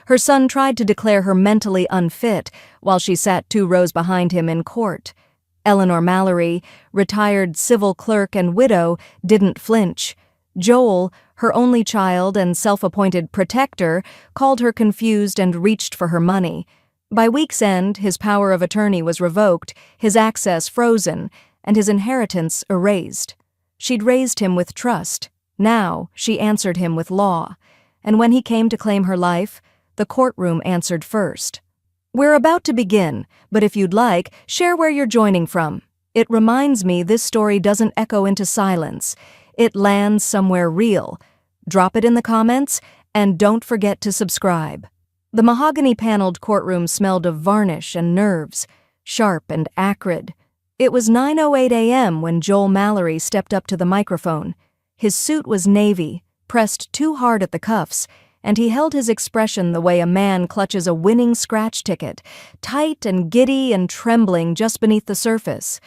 Her son tried to declare her mentally unfit while she sat 2 rows behind him in court. Eleanor Mallory, retired civil clerk and widow, didn't flinch. Joel, her only child and self-appointed protector, called her confused and reached for her money. By week's end, his power of attorney was revoked, his access frozen, and his inheritance erased. She'd raised him with trust. Now she answered him with law. And when he came to claim her life, the courtroom answered first. We're about to begin, but if you'd like, share where you're joining from. It reminds me this story doesn't echo into silence. It lands somewhere real. Drop it in the comments, and don't forget to subscribe. The mahogany-paneled courtroom smelled of varnish and nerves, sharp and acrid. It was 9:08 a.m. when Joel Mallory stepped up to the microphone. His suit was navy, pressed too hard at the cuffs, and he held his expression the way a man clutches a winning scratch ticket, tight and giddy and trembling just beneath the surface.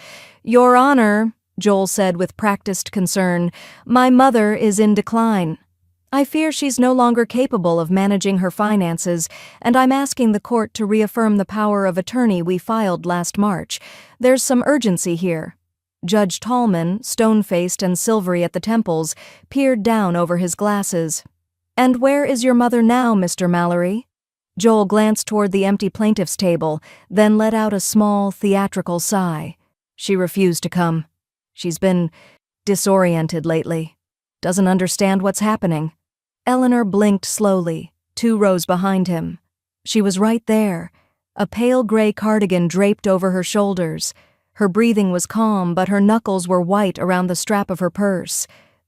"Your Honor," Joel said with practiced concern, "my mother is in decline. I fear she's no longer capable of managing her finances, and I'm asking the court to reaffirm the power of attorney we filed last March. There's some urgency here." Judge Tallman, stone-faced and silvery at the temples, peered down over his glasses. "And where is your mother now, Mr. Mallory?" Joel glanced toward the empty plaintiff's table, then let out a small, theatrical sigh. "She refused to come. She's been disoriented lately. Doesn't understand what's happening." Eleanor blinked slowly, 2 rows behind him. She was right there, a pale gray cardigan draped over her shoulders. Her breathing was calm, but her knuckles were white around the strap of her purse.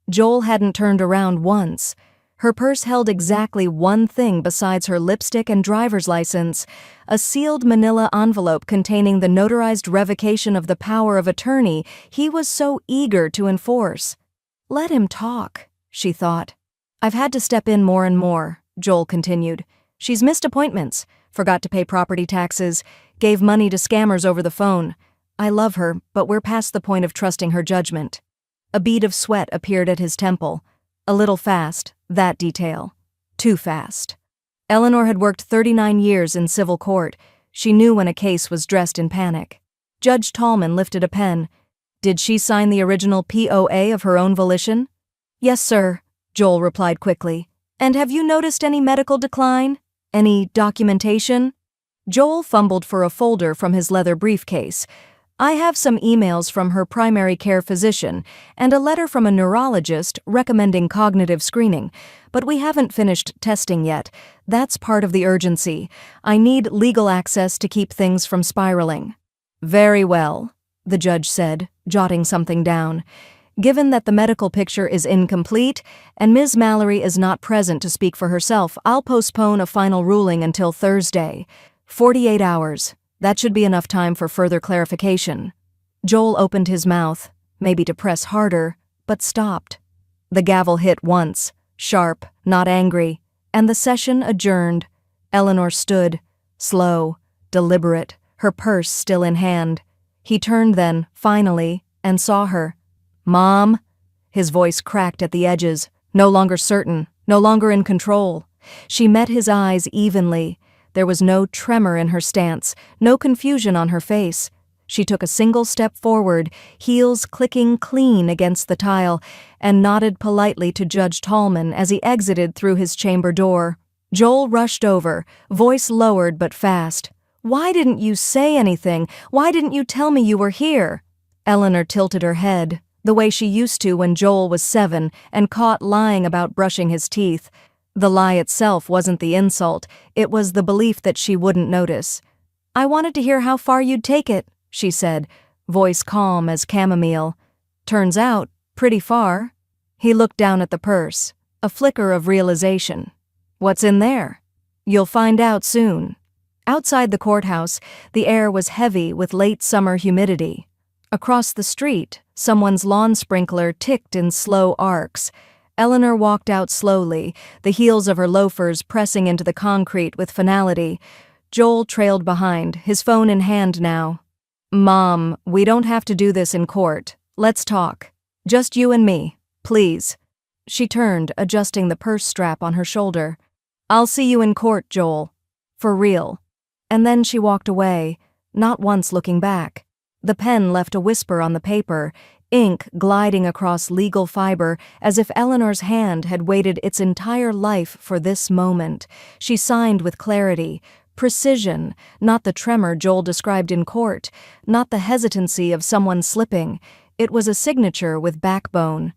Joel hadn't turned around once. Her purse held exactly one thing besides her lipstick and driver's license, a sealed manila envelope containing the notarized revocation of the power of attorney he was so eager to enforce. Let him talk, she thought. "I've had to step in more and more," Joel continued. "She's missed appointments, forgot to pay property taxes, gave money to scammers over the phone. I love her, but we're past the point of trusting her judgment." A bead of sweat appeared at his temple. A little fast, that detail. Too fast. Eleanor had worked 39 years in civil court. She knew when a case was dressed in panic. Judge Tallman lifted a pen. "Did she sign the original POA of her own volition?" "Yes, sir," Joel replied quickly. "And have you noticed any medical decline? Any documentation?" Joel fumbled for a folder from his leather briefcase. "I have some emails from her primary care physician and a letter from a neurologist recommending cognitive screening, but we haven't finished testing yet. That's part of the urgency. I need legal access to keep things from spiraling." "Very well," the judge said, jotting something down. "Given that the medical picture is incomplete and Ms. Mallory is not present to speak for herself, I'll postpone a final ruling until Thursday. 48 hours. That should be enough time for further clarification." Joel opened his mouth, maybe to press harder, but stopped. The gavel hit once, sharp, not angry, and the session adjourned. Eleanor stood, slow, deliberate, her purse still in hand. He turned then, finally, and saw her. "Mom?" His voice cracked at the edges, no longer certain, no longer in control. She met his eyes evenly. There was no tremor in her stance, no confusion on her face. She took a single step forward, heels clicking clean against the tile, and nodded politely to Judge Tallman as he exited through his chamber door. Joel rushed over, voice lowered but fast. "Why didn't you say anything? Why didn't you tell me you were here?" Eleanor tilted her head, the way she used to when Joel was 7 and caught lying about brushing his teeth. The lie itself wasn't the insult, it was the belief that she wouldn't notice. "I wanted to hear how far you'd take it," she said, voice calm as chamomile. "Turns out, pretty far." He looked down at the purse, a flicker of realization. "What's in there?" "You'll find out soon." Outside the courthouse, the air was heavy with late summer humidity. Across the street, someone's lawn sprinkler ticked in slow arcs. Eleanor walked out slowly, the heels of her loafers pressing into the concrete with finality. Joel trailed behind, his phone in hand now. "Mom, we don't have to do this in court. Let's talk. Just you and me, please." She turned, adjusting the purse strap on her shoulder. I'll see you in court, Joel. For real. And then she walked away, not once looking back. The pen left a whisper on the paper, ink gliding across legal fiber as if Eleanor's hand had waited its entire life for this moment. She signed with clarity, precision, not the tremor Joel described in court, not the hesitancy of someone slipping. It was a signature with backbone.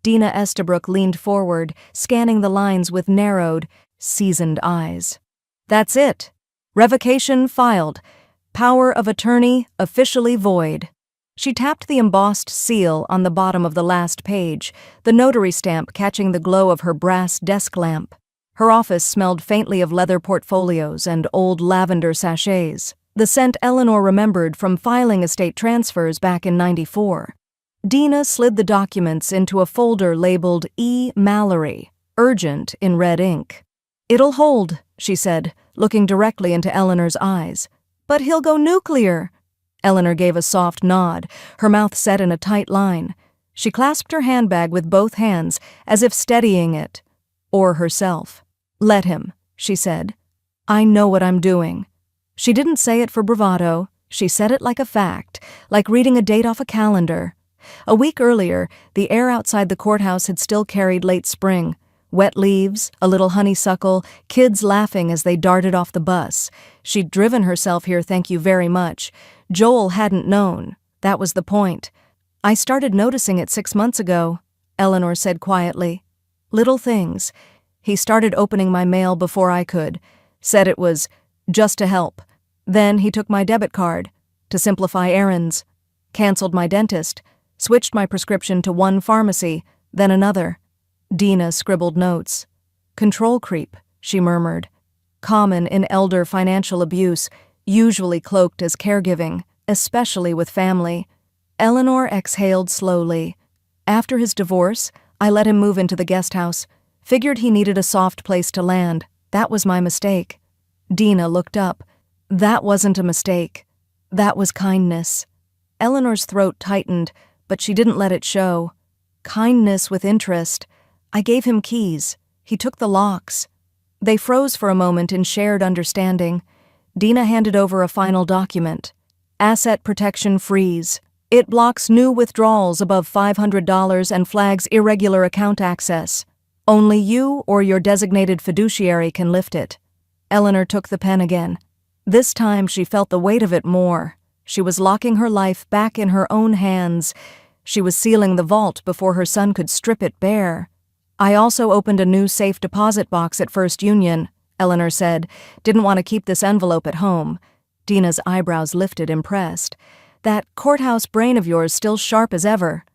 Dina Estabrook leaned forward, scanning the lines with narrowed, seasoned eyes. That's it. Revocation filed. Power of attorney officially void. She tapped the embossed seal on the bottom of the last page, the notary stamp catching the glow of her brass desk lamp. Her office smelled faintly of leather portfolios and old lavender sachets, the scent Eleanor remembered from filing estate transfers back in '94. Dina slid the documents into a folder labeled E. Mallory, urgent in red ink. It'll hold, she said, looking directly into Eleanor's eyes. But he'll go nuclear. Eleanor gave a soft nod, her mouth set in a tight line. She clasped her handbag with both hands, as if steadying it. Or herself. Let him, she said. I know what I'm doing. She didn't say it for bravado. She said it like a fact, like reading a date off a calendar. A week earlier, the air outside the courthouse had still carried late spring. Wet leaves, a little honeysuckle, kids laughing as they darted off the bus. She'd driven herself here, thank you very much. Joel hadn't known. That was the point. I started noticing it 6 months ago, Eleanor said quietly. Little things. He started opening my mail before I could. Said it was just to help. Then he took my debit card to simplify errands. Canceled my dentist. Switched my prescription to one pharmacy, then another. Dina scribbled notes. Control creep, she murmured. Common in elder financial abuse, usually cloaked as caregiving, especially with family. Eleanor exhaled slowly. After his divorce, I let him move into the guest house. Figured he needed a soft place to land. That was my mistake. Dina looked up. That wasn't a mistake. That was kindness. Eleanor's throat tightened, but she didn't let it show. Kindness with interest. I gave him keys. He took the locks. They froze for a moment in shared understanding. Dina handed over a final document. Asset protection freeze. It blocks new withdrawals above $500 and flags irregular account access. Only you or your designated fiduciary can lift it. Eleanor took the pen again. This time she felt the weight of it more. She was locking her life back in her own hands. She was sealing the vault before her son could strip it bare. I also opened a new safe deposit box at First Union, Eleanor said. Didn't want to keep this envelope at home. Dina's eyebrows lifted, impressed. That courthouse brain of yours still sharp as ever.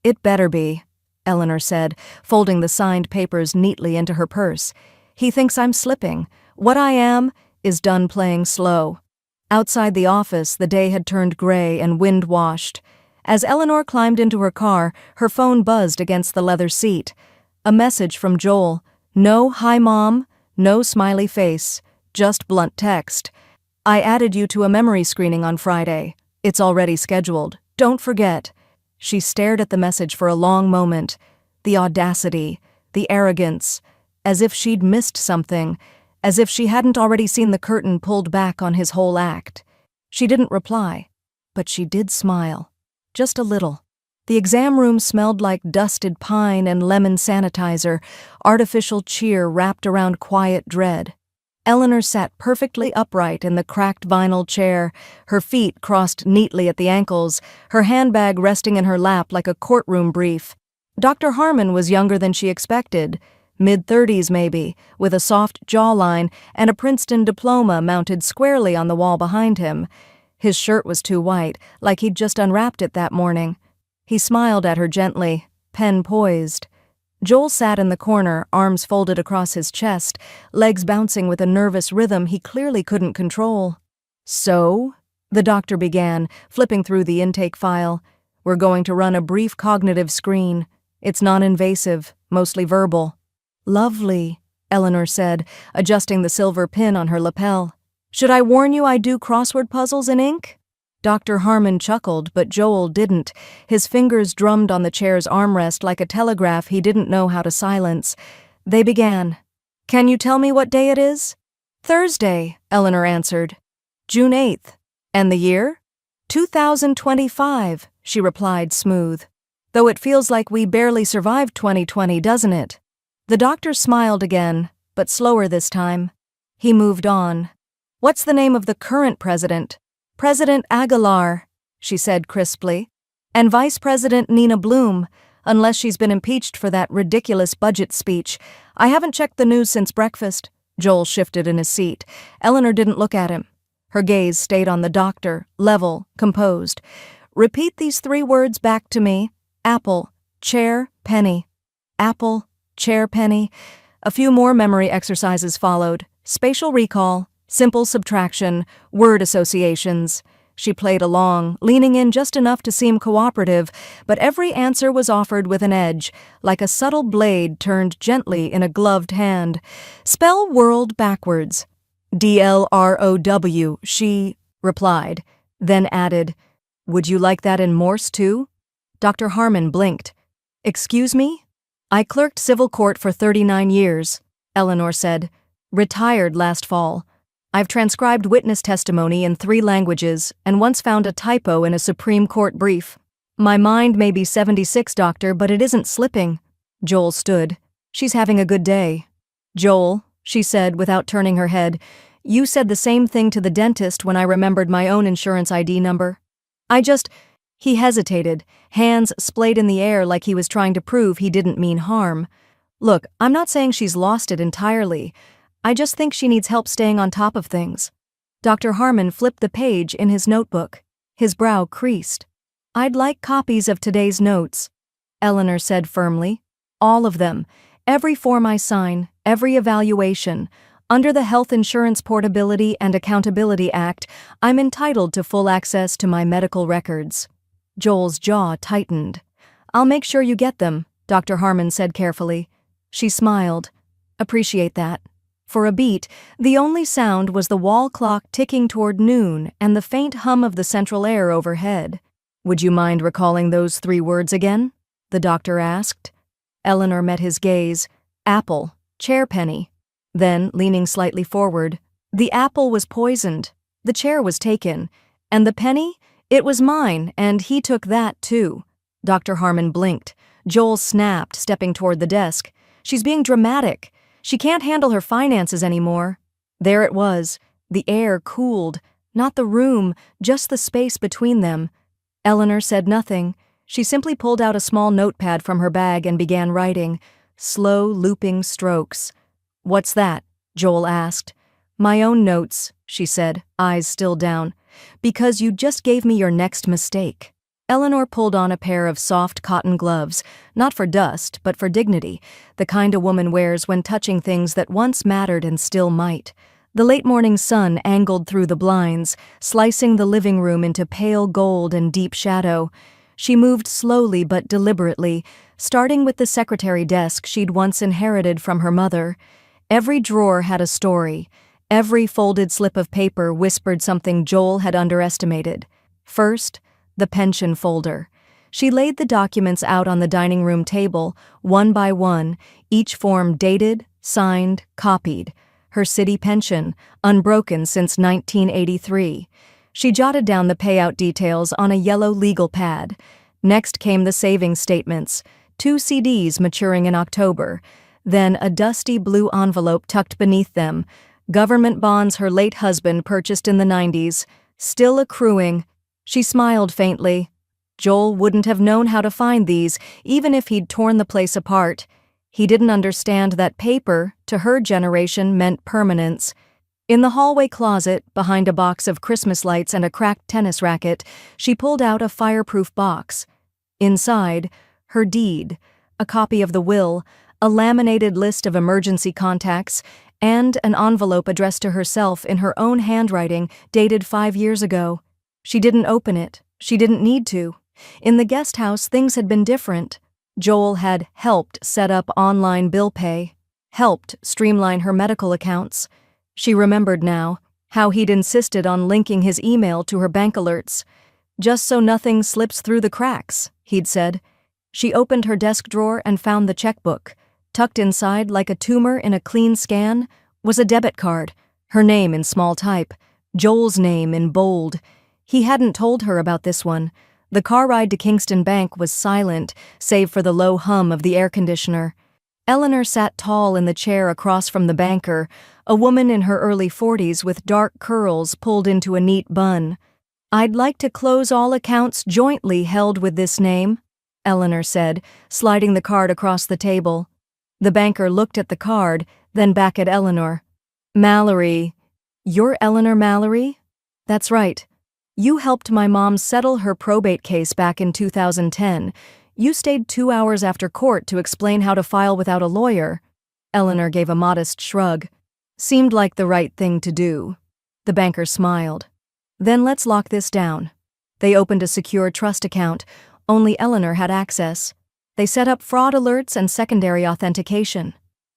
It better be, Eleanor said, folding the signed papers neatly into her purse. He thinks I'm slipping. What I am is done playing slow. Outside the office, the day had turned gray and wind-washed. As Eleanor climbed into her car, her phone buzzed against the leather seat. A message from Joel. No hi mom, no smiley face, just blunt text. I added you to a memory screening on Friday. It's already scheduled. Don't forget. She stared at the message for a long moment. The audacity, the arrogance, as if she'd missed something, as if she hadn't already seen the curtain pulled back on his whole act. She didn't reply, but she did smile. Just a little. The exam room smelled like dusted pine and lemon sanitizer, artificial cheer wrapped around quiet dread. Eleanor sat perfectly upright in the cracked vinyl chair, her feet crossed neatly at the ankles, her handbag resting in her lap like a courtroom brief. Dr. Harmon was younger than she expected, mid-30s maybe, with a soft jawline and a Princeton diploma mounted squarely on the wall behind him. His shirt was too white, like he'd just unwrapped it that morning. He smiled at her gently, pen poised. Joel sat in the corner, arms folded across his chest, legs bouncing with a nervous rhythm he clearly couldn't control. So, the doctor began, flipping through the intake file. We're going to run a brief cognitive screen. It's non-invasive, mostly verbal. Lovely, Eleanor said, adjusting the silver pin on her lapel. Should I warn you I do crossword puzzles in ink? Dr. Harmon chuckled, but Joel didn't. His fingers drummed on the chair's armrest like a telegraph he didn't know how to silence. They began. Can you tell me what day it is? Thursday, Eleanor answered. June 8th. And the year? 2025, she replied, smooth. Though it feels like we barely survived 2020, doesn't it? The doctor smiled again, but slower this time. He moved on. What's the name of the current president? President Aguilar, she said crisply. And Vice President Nina Bloom, unless she's been impeached for that ridiculous budget speech. I haven't checked the news since breakfast. Joel shifted in his seat. Eleanor didn't look at him. Her gaze stayed on the doctor, level, composed. Repeat these 3 words back to me. Apple, chair, penny. Apple, chair, penny. A few more memory exercises followed. Spatial recall, simple subtraction, word associations. She played along, leaning in just enough to seem cooperative, but every answer was offered with an edge, like a subtle blade turned gently in a gloved hand. Spell world backwards. DLROW, she replied, then added, Would you like that in Morse too? Dr. Harmon blinked. Excuse me? I clerked civil court for 39 years, Eleanor said. Retired last fall. I've transcribed witness testimony in 3 languages and once found a typo in a Supreme Court brief. My mind may be 76, doctor, but it isn't slipping. Joel stood. She's having a good day. Joel, she said without turning her head, you said the same thing to the dentist when I remembered my own insurance ID number. He hesitated, hands splayed in the air like he was trying to prove he didn't mean harm. Look, I'm not saying she's lost it entirely. I just think she needs help staying on top of things. Dr. Harmon flipped the page in his notebook. His brow creased. I'd like copies of today's notes, Eleanor said firmly. All of them. Every form I sign, every evaluation. Under the Health Insurance Portability and Accountability Act, I'm entitled to full access to my medical records. Joel's jaw tightened. I'll make sure you get them, Dr. Harmon said carefully. She smiled. Appreciate that. For a beat, the only sound was the wall clock ticking toward noon and the faint hum of the central air overhead. Would you mind recalling those 3 words again? The doctor asked. Eleanor met his gaze. Apple, chair penny. Then, leaning slightly forward, the apple was poisoned. The chair was taken. And the penny? It was mine, and he took that too. Dr. Harmon blinked. Joel snapped, stepping toward the desk. She's being dramatic. She can't handle her finances anymore. There it was. The air cooled. Not the room, just the space between them. Eleanor said nothing. She simply pulled out a small notepad from her bag and began writing. Slow, looping strokes. What's that? Joel asked. My own notes, she said, eyes still down. Because you just gave me your next mistake. Eleanor pulled on a pair of soft cotton gloves, not for dust, but for dignity, the kind a woman wears when touching things that once mattered and still might. The late morning sun angled through the blinds, slicing the living room into pale gold and deep shadow. She moved slowly but deliberately, starting with the secretary desk she'd once inherited from her mother. Every drawer had a story. Every folded slip of paper whispered something Joel had underestimated. First, the pension folder. She laid the documents out on the dining room table, one by one, each form dated, signed, copied. Her city pension, unbroken since 1983. She jotted down the payout details on a yellow legal pad. Next came the savings statements, 2 CDs maturing in October. Then a dusty blue envelope tucked beneath them, government bonds her late husband purchased in the 90s, still accruing. She smiled faintly. Joel wouldn't have known how to find these, even if he'd torn the place apart. He didn't understand that paper, to her generation, meant permanence. In the hallway closet, behind a box of Christmas lights and a cracked tennis racket, she pulled out a fireproof box. Inside, her deed, a copy of the will, a laminated list of emergency contacts, and an envelope addressed to herself in her own handwriting, dated 5 years ago. She didn't open it. She didn't need to. In the guest house, things had been different. Joel had helped set up online bill pay, helped streamline her medical accounts. She remembered now how he'd insisted on linking his email to her bank alerts. Just so nothing slips through the cracks, he'd said. She opened her desk drawer and found the checkbook. Tucked inside like a tumor in a clean scan was a debit card, her name in small type, Joel's name in bold. He hadn't told her about this one. The car ride to Kingston Bank was silent, save for the low hum of the air conditioner. Eleanor sat tall in the chair across from the banker, a woman in her early 40s with dark curls pulled into a neat bun. "I'd like to close all accounts jointly held with this name," Eleanor said, sliding the card across the table. The banker looked at the card, then back at Eleanor. "Mallory. You're Eleanor Mallory?" "That's right. You helped my mom settle her probate case back in 2010. You stayed 2 hours after court to explain how to file without a lawyer." Eleanor gave a modest shrug. "Seemed like the right thing to do." The banker smiled. "Then let's lock this down." They opened a secure trust account. Only Eleanor had access. They set up fraud alerts and secondary authentication.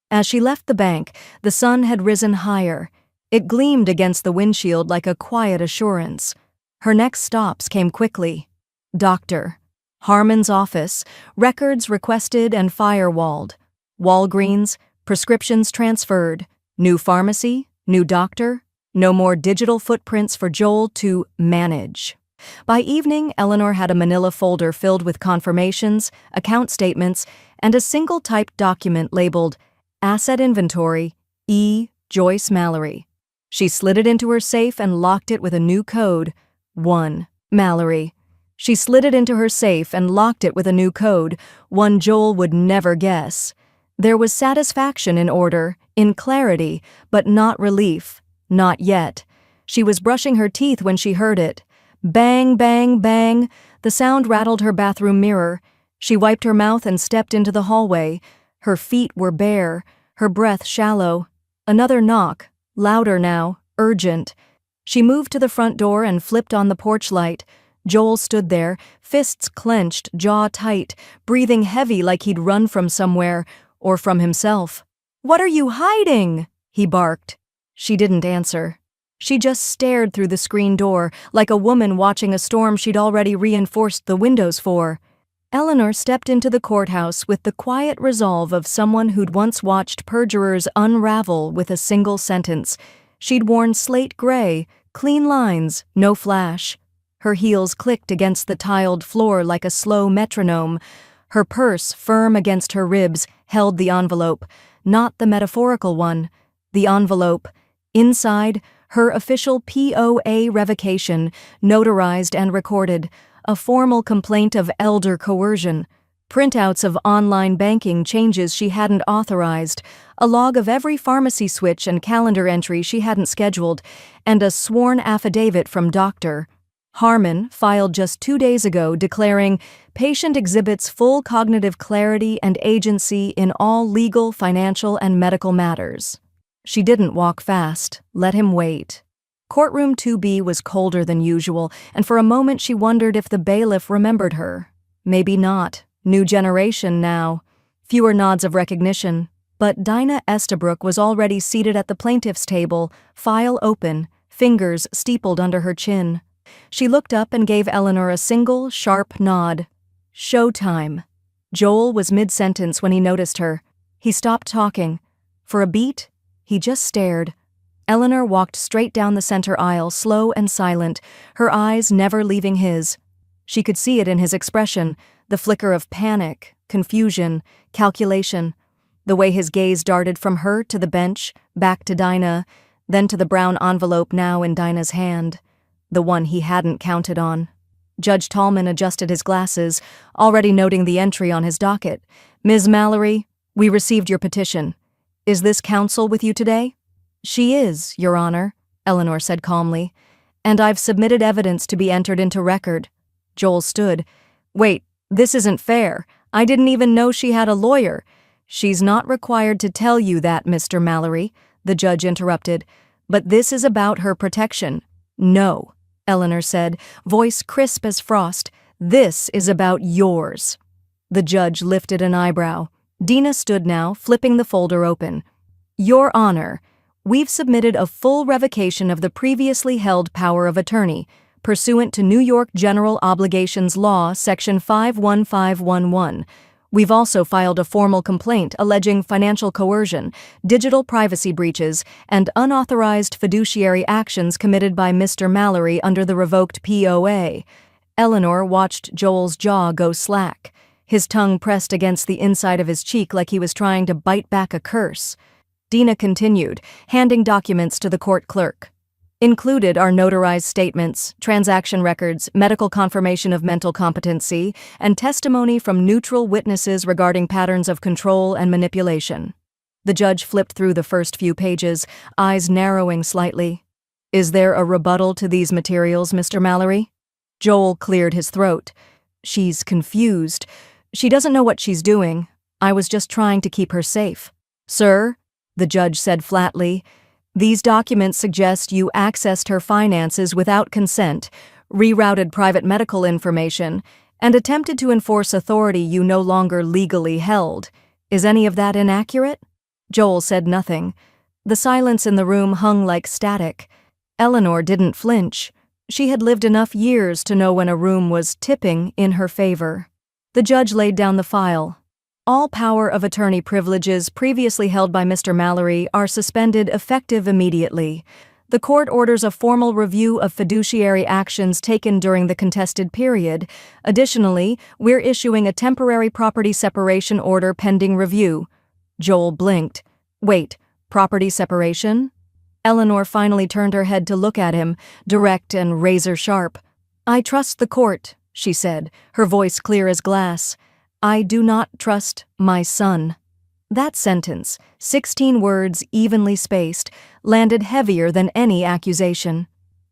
As she left the bank, the sun had risen higher. It gleamed against the windshield like a quiet assurance. Her next stops came quickly. Dr. Harmon's office, records requested and firewalled. Walgreens, prescriptions transferred. New pharmacy, new doctor. No more digital footprints for Joel to manage. By evening, Eleanor had a manila folder filled with confirmations, account statements, and a single typed document labeled Asset Inventory, E. Joyce Mallory. She slid it into her safe and locked it with a new code, 1. Mallory. She slid it into her safe and locked it with a new code, one Joel would never guess. There was satisfaction in order, in clarity, but not relief. Not yet. She was brushing her teeth when she heard it. Bang, bang, bang. The sound rattled her bathroom mirror. She wiped her mouth and stepped into the hallway. Her feet were bare, her breath shallow. Another knock, louder now, urgent. She moved to the front door and flipped on the porch light. Joel stood there, fists clenched, jaw tight, breathing heavy like he'd run from somewhere, or from himself. "What are you hiding?" he barked. She didn't answer. She just stared through the screen door, like a woman watching a storm she'd already reinforced the windows for. Eleanor stepped into the courthouse with the quiet resolve of someone who'd once watched perjurers unravel with a single sentence. She'd worn slate gray, clean lines, no flash. Her heels clicked against the tiled floor like a slow metronome. Her purse, firm against her ribs, held the envelope, not the metaphorical one. The envelope. Inside, her official POA revocation, notarized and recorded, a formal complaint of elder coercion, printouts of online banking changes she hadn't authorized, a log of every pharmacy switch and calendar entry she hadn't scheduled, and a sworn affidavit from Dr. Harmon, filed just 2 days ago, declaring patient exhibits full cognitive clarity and agency in all legal, financial, and medical matters. She didn't walk fast, let him wait. Courtroom 2B was colder than usual, and for a moment she wondered if the bailiff remembered her. Maybe not. New generation now. Fewer nods of recognition. But Dinah Estabrook was already seated at the plaintiff's table, file open, fingers steepled under her chin. She looked up and gave Eleanor a single, sharp nod. "Showtime." Joel was mid-sentence when he noticed her. He stopped talking. For a beat, he just stared. Eleanor walked straight down the center aisle, slow and silent, her eyes never leaving his. She could see it in his expression, the flicker of panic, confusion, calculation, the way his gaze darted from her to the bench, back to Dinah, then to the brown envelope now in Dinah's hand, the one he hadn't counted on. Judge Tallman adjusted his glasses, already noting the entry on his docket. "Ms. Mallory, we received your petition. Is this counsel with you today?" "She is, Your Honor," Eleanor said calmly. "And I've submitted evidence to be entered into record." Joel stood. "Wait, this isn't fair. I didn't even know she had a lawyer." "She's not required to tell you that, Mr. Mallory," the judge interrupted. "But this is about her protection." "No," Eleanor said, voice crisp as frost. "This is about yours." The judge lifted an eyebrow. Dina stood now, flipping the folder open. "Your Honor, we've submitted a full revocation of the previously held power of attorney, pursuant to New York General Obligations Law, Section 51511. We've also filed a formal complaint alleging financial coercion, digital privacy breaches, and unauthorized fiduciary actions committed by Mr. Mallory under the revoked POA. Eleanor watched Joel's jaw go slack. His tongue pressed against the inside of his cheek like he was trying to bite back a curse. Dina continued, handing documents to the court clerk. Included are notarized statements, transaction records, medical confirmation of mental competency, and testimony from neutral witnesses regarding patterns of control and manipulation. The judge flipped through the first few pages, eyes narrowing slightly. Is there a rebuttal to these materials, Mr. Mallory? Joel cleared his throat. She's confused. She doesn't know what she's doing. I was just trying to keep her safe. Sir, the judge said flatly, these documents suggest you accessed her finances without consent, rerouted private medical information, and attempted to enforce authority you no longer legally held. Is any of that inaccurate? Joel said nothing. The silence in the room hung like static. Eleanor didn't flinch. She had lived enough years to know when a room was tipping in her favor. The judge laid down the file. All power of attorney privileges previously held by Mr. Mallory are suspended effective immediately. The court orders a formal review of fiduciary actions taken during the contested period. Additionally, we're issuing a temporary property separation order pending review. Joel blinked. Wait, property separation? Eleanor finally turned her head to look at him, direct and razor-sharp. I trust the court, she said, her voice clear as glass. I do not trust my son. That sentence, 16 words evenly spaced, landed heavier than any accusation.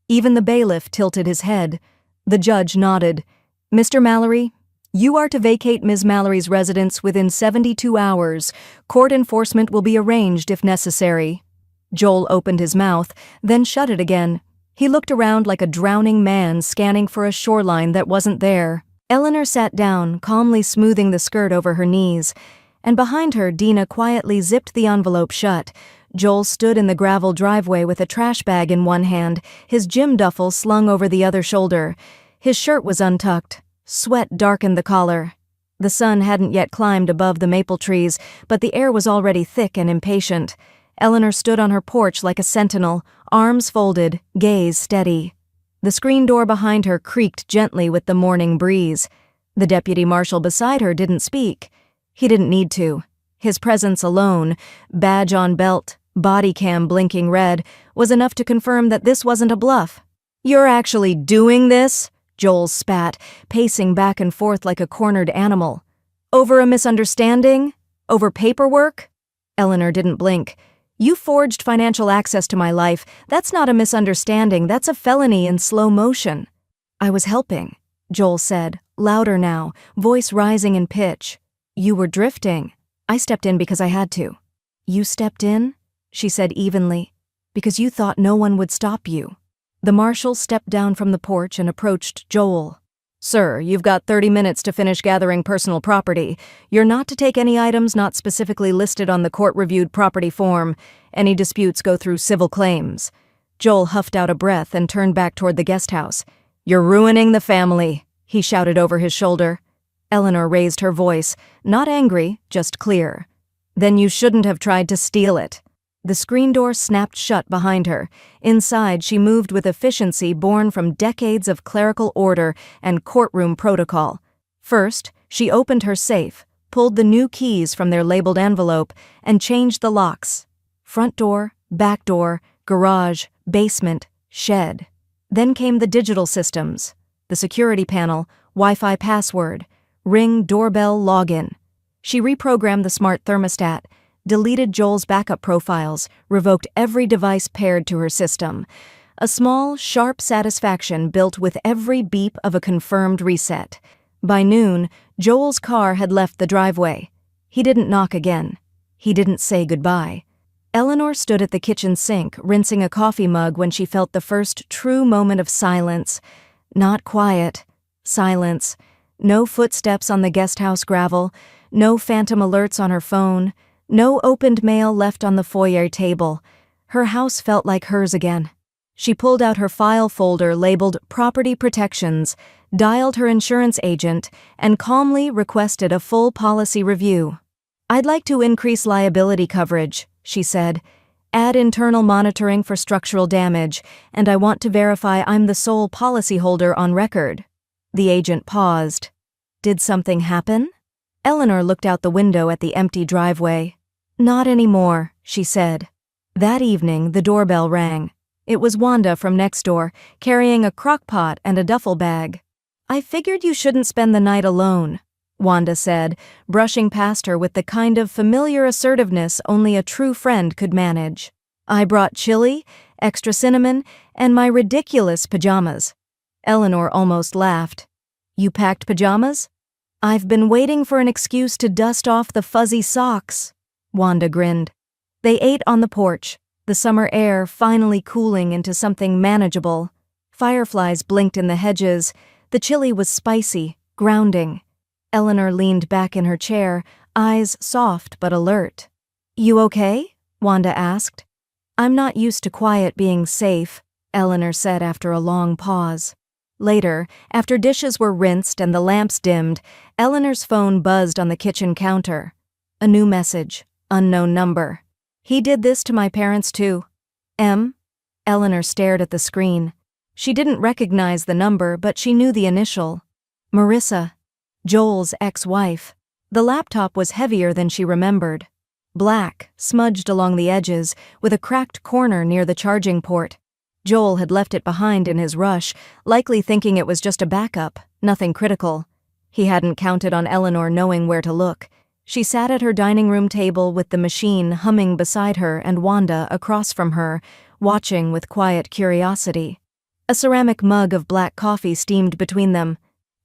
Even the bailiff tilted his head. The judge nodded. Mr. Mallory, you are to vacate Ms. Mallory's residence within 72 hours. Court enforcement will be arranged if necessary. Joel opened his mouth, then shut it again. He looked around like a drowning man scanning for a shoreline that wasn't there. Eleanor sat down, calmly smoothing the skirt over her knees, and behind her Dina quietly zipped the envelope shut. Joel stood in the gravel driveway with a trash bag in one hand, his gym duffel slung over the other shoulder. His shirt was untucked. Sweat darkened the collar. The sun hadn't yet climbed above the maple trees, but the air was already thick and impatient. Eleanor stood on her porch like a sentinel, arms folded, gaze steady. The screen door behind her creaked gently with the morning breeze. The deputy marshal beside her didn't speak. He didn't need to. His presence alone, badge on belt, body cam blinking red, was enough to confirm that this wasn't a bluff. You're actually doing this? Joel spat, pacing back and forth like a cornered animal. Over a misunderstanding? Over paperwork? Eleanor didn't blink. You forged financial access to my life. That's not a misunderstanding, that's a felony in slow motion. I was helping, Joel said, louder now, voice rising in pitch. You were drifting. I stepped in because I had to. You stepped in? She said evenly. Because you thought no one would stop you. The marshal stepped down from the porch and approached Joel. Sir, you've got 30 minutes to finish gathering personal property. You're not to take any items not specifically listed on the court-reviewed property form. Any disputes go through civil claims. Joel huffed out a breath and turned back toward the guest house. You're ruining the family, he shouted over his shoulder. Eleanor raised her voice, not angry, just clear. Then you shouldn't have tried to steal it. The screen door snapped shut behind her. Inside, she moved with efficiency born from decades of clerical order and courtroom protocol. First, she opened her safe, pulled the new keys from their labeled envelope, and changed the locks. Front door, back door, garage, basement, shed. Then came the digital systems, the security panel, Wi-Fi password, Ring doorbell login. She reprogrammed the smart thermostat, deleted Joel's backup profiles, revoked every device paired to her system. A small, sharp satisfaction built with every beep of a confirmed reset. By noon, Joel's car had left the driveway. He didn't knock again. He didn't say goodbye. Eleanor stood at the kitchen sink, rinsing a coffee mug when she felt the first true moment of silence. Not quiet. Silence. No footsteps on the guest house gravel. No phantom alerts on her phone. No opened mail left on the foyer table. Her house felt like hers again. She pulled out her file folder labeled Property Protections, dialed her insurance agent, and calmly requested a full policy review. "I'd like to increase liability coverage," she said. "Add internal monitoring for structural damage, and I want to verify I'm the sole policyholder on record." The agent paused. "Did something happen?" Eleanor looked out the window at the empty driveway. "Not anymore," she said. That evening, the doorbell rang. It was Wanda from next door, carrying a crock-pot and a duffel bag. "I figured you shouldn't spend the night alone," Wanda said, brushing past her with the kind of familiar assertiveness only a true friend could manage. "I brought chili, extra cinnamon, and my ridiculous pajamas." Eleanor almost laughed. "You packed pajamas?" "I've been waiting for an excuse to dust off the fuzzy socks," Wanda grinned. They ate on the porch, the summer air finally cooling into something manageable. Fireflies blinked in the hedges. The chili was spicy, grounding. Eleanor leaned back in her chair, eyes soft but alert. "You okay?" Wanda asked. "I'm not used to quiet being safe," Eleanor said after a long pause. Later, after dishes were rinsed and the lamps dimmed, Eleanor's phone buzzed on the kitchen counter. A new message, unknown number. "He did this to my parents too." M? Eleanor stared at the screen. She didn't recognize the number, but she knew the initial. Marissa, Joel's ex-wife. The laptop was heavier than she remembered. Black, smudged along the edges, with a cracked corner near the charging port. Joel had left it behind in his rush, likely thinking it was just a backup, nothing critical. He hadn't counted on Eleanor knowing where to look. She sat at her dining room table with the machine humming beside her and Wanda across from her, watching with quiet curiosity. A ceramic mug of black coffee steamed between them.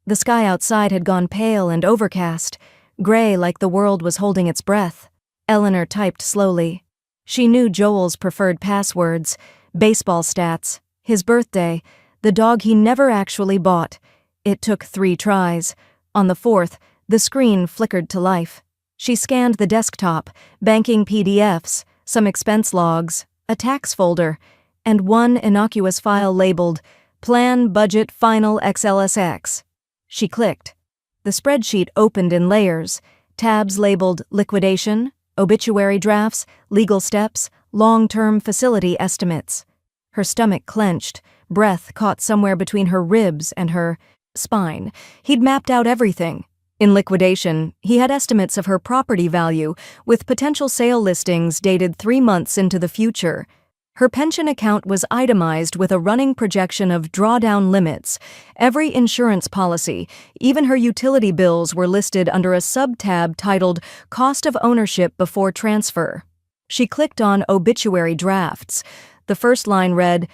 The sky outside had gone pale and overcast, gray like the world was holding its breath. Eleanor typed slowly. She knew Joel's preferred passwords, baseball stats, his birthday, the dog he never actually bought. It took 3 tries. On the 4th, the screen flickered to life. She scanned the desktop, banking PDFs, some expense logs, a tax folder, and one innocuous file labeled Plan Budget Final XLSX. She clicked. The spreadsheet opened in layers, tabs labeled Liquidation, Obituary Drafts, Legal Steps, Long-Term Facility Estimates. Her stomach clenched, breath caught somewhere between her ribs and her spine. He'd mapped out everything. In liquidation, he had estimates of her property value, with potential sale listings dated 3 months into the future. Her pension account was itemized with a running projection of drawdown limits. Every insurance policy, even her utility bills, were listed under a sub-tab titled Cost of Ownership Before Transfer. She clicked on Obituary Drafts. The first line read,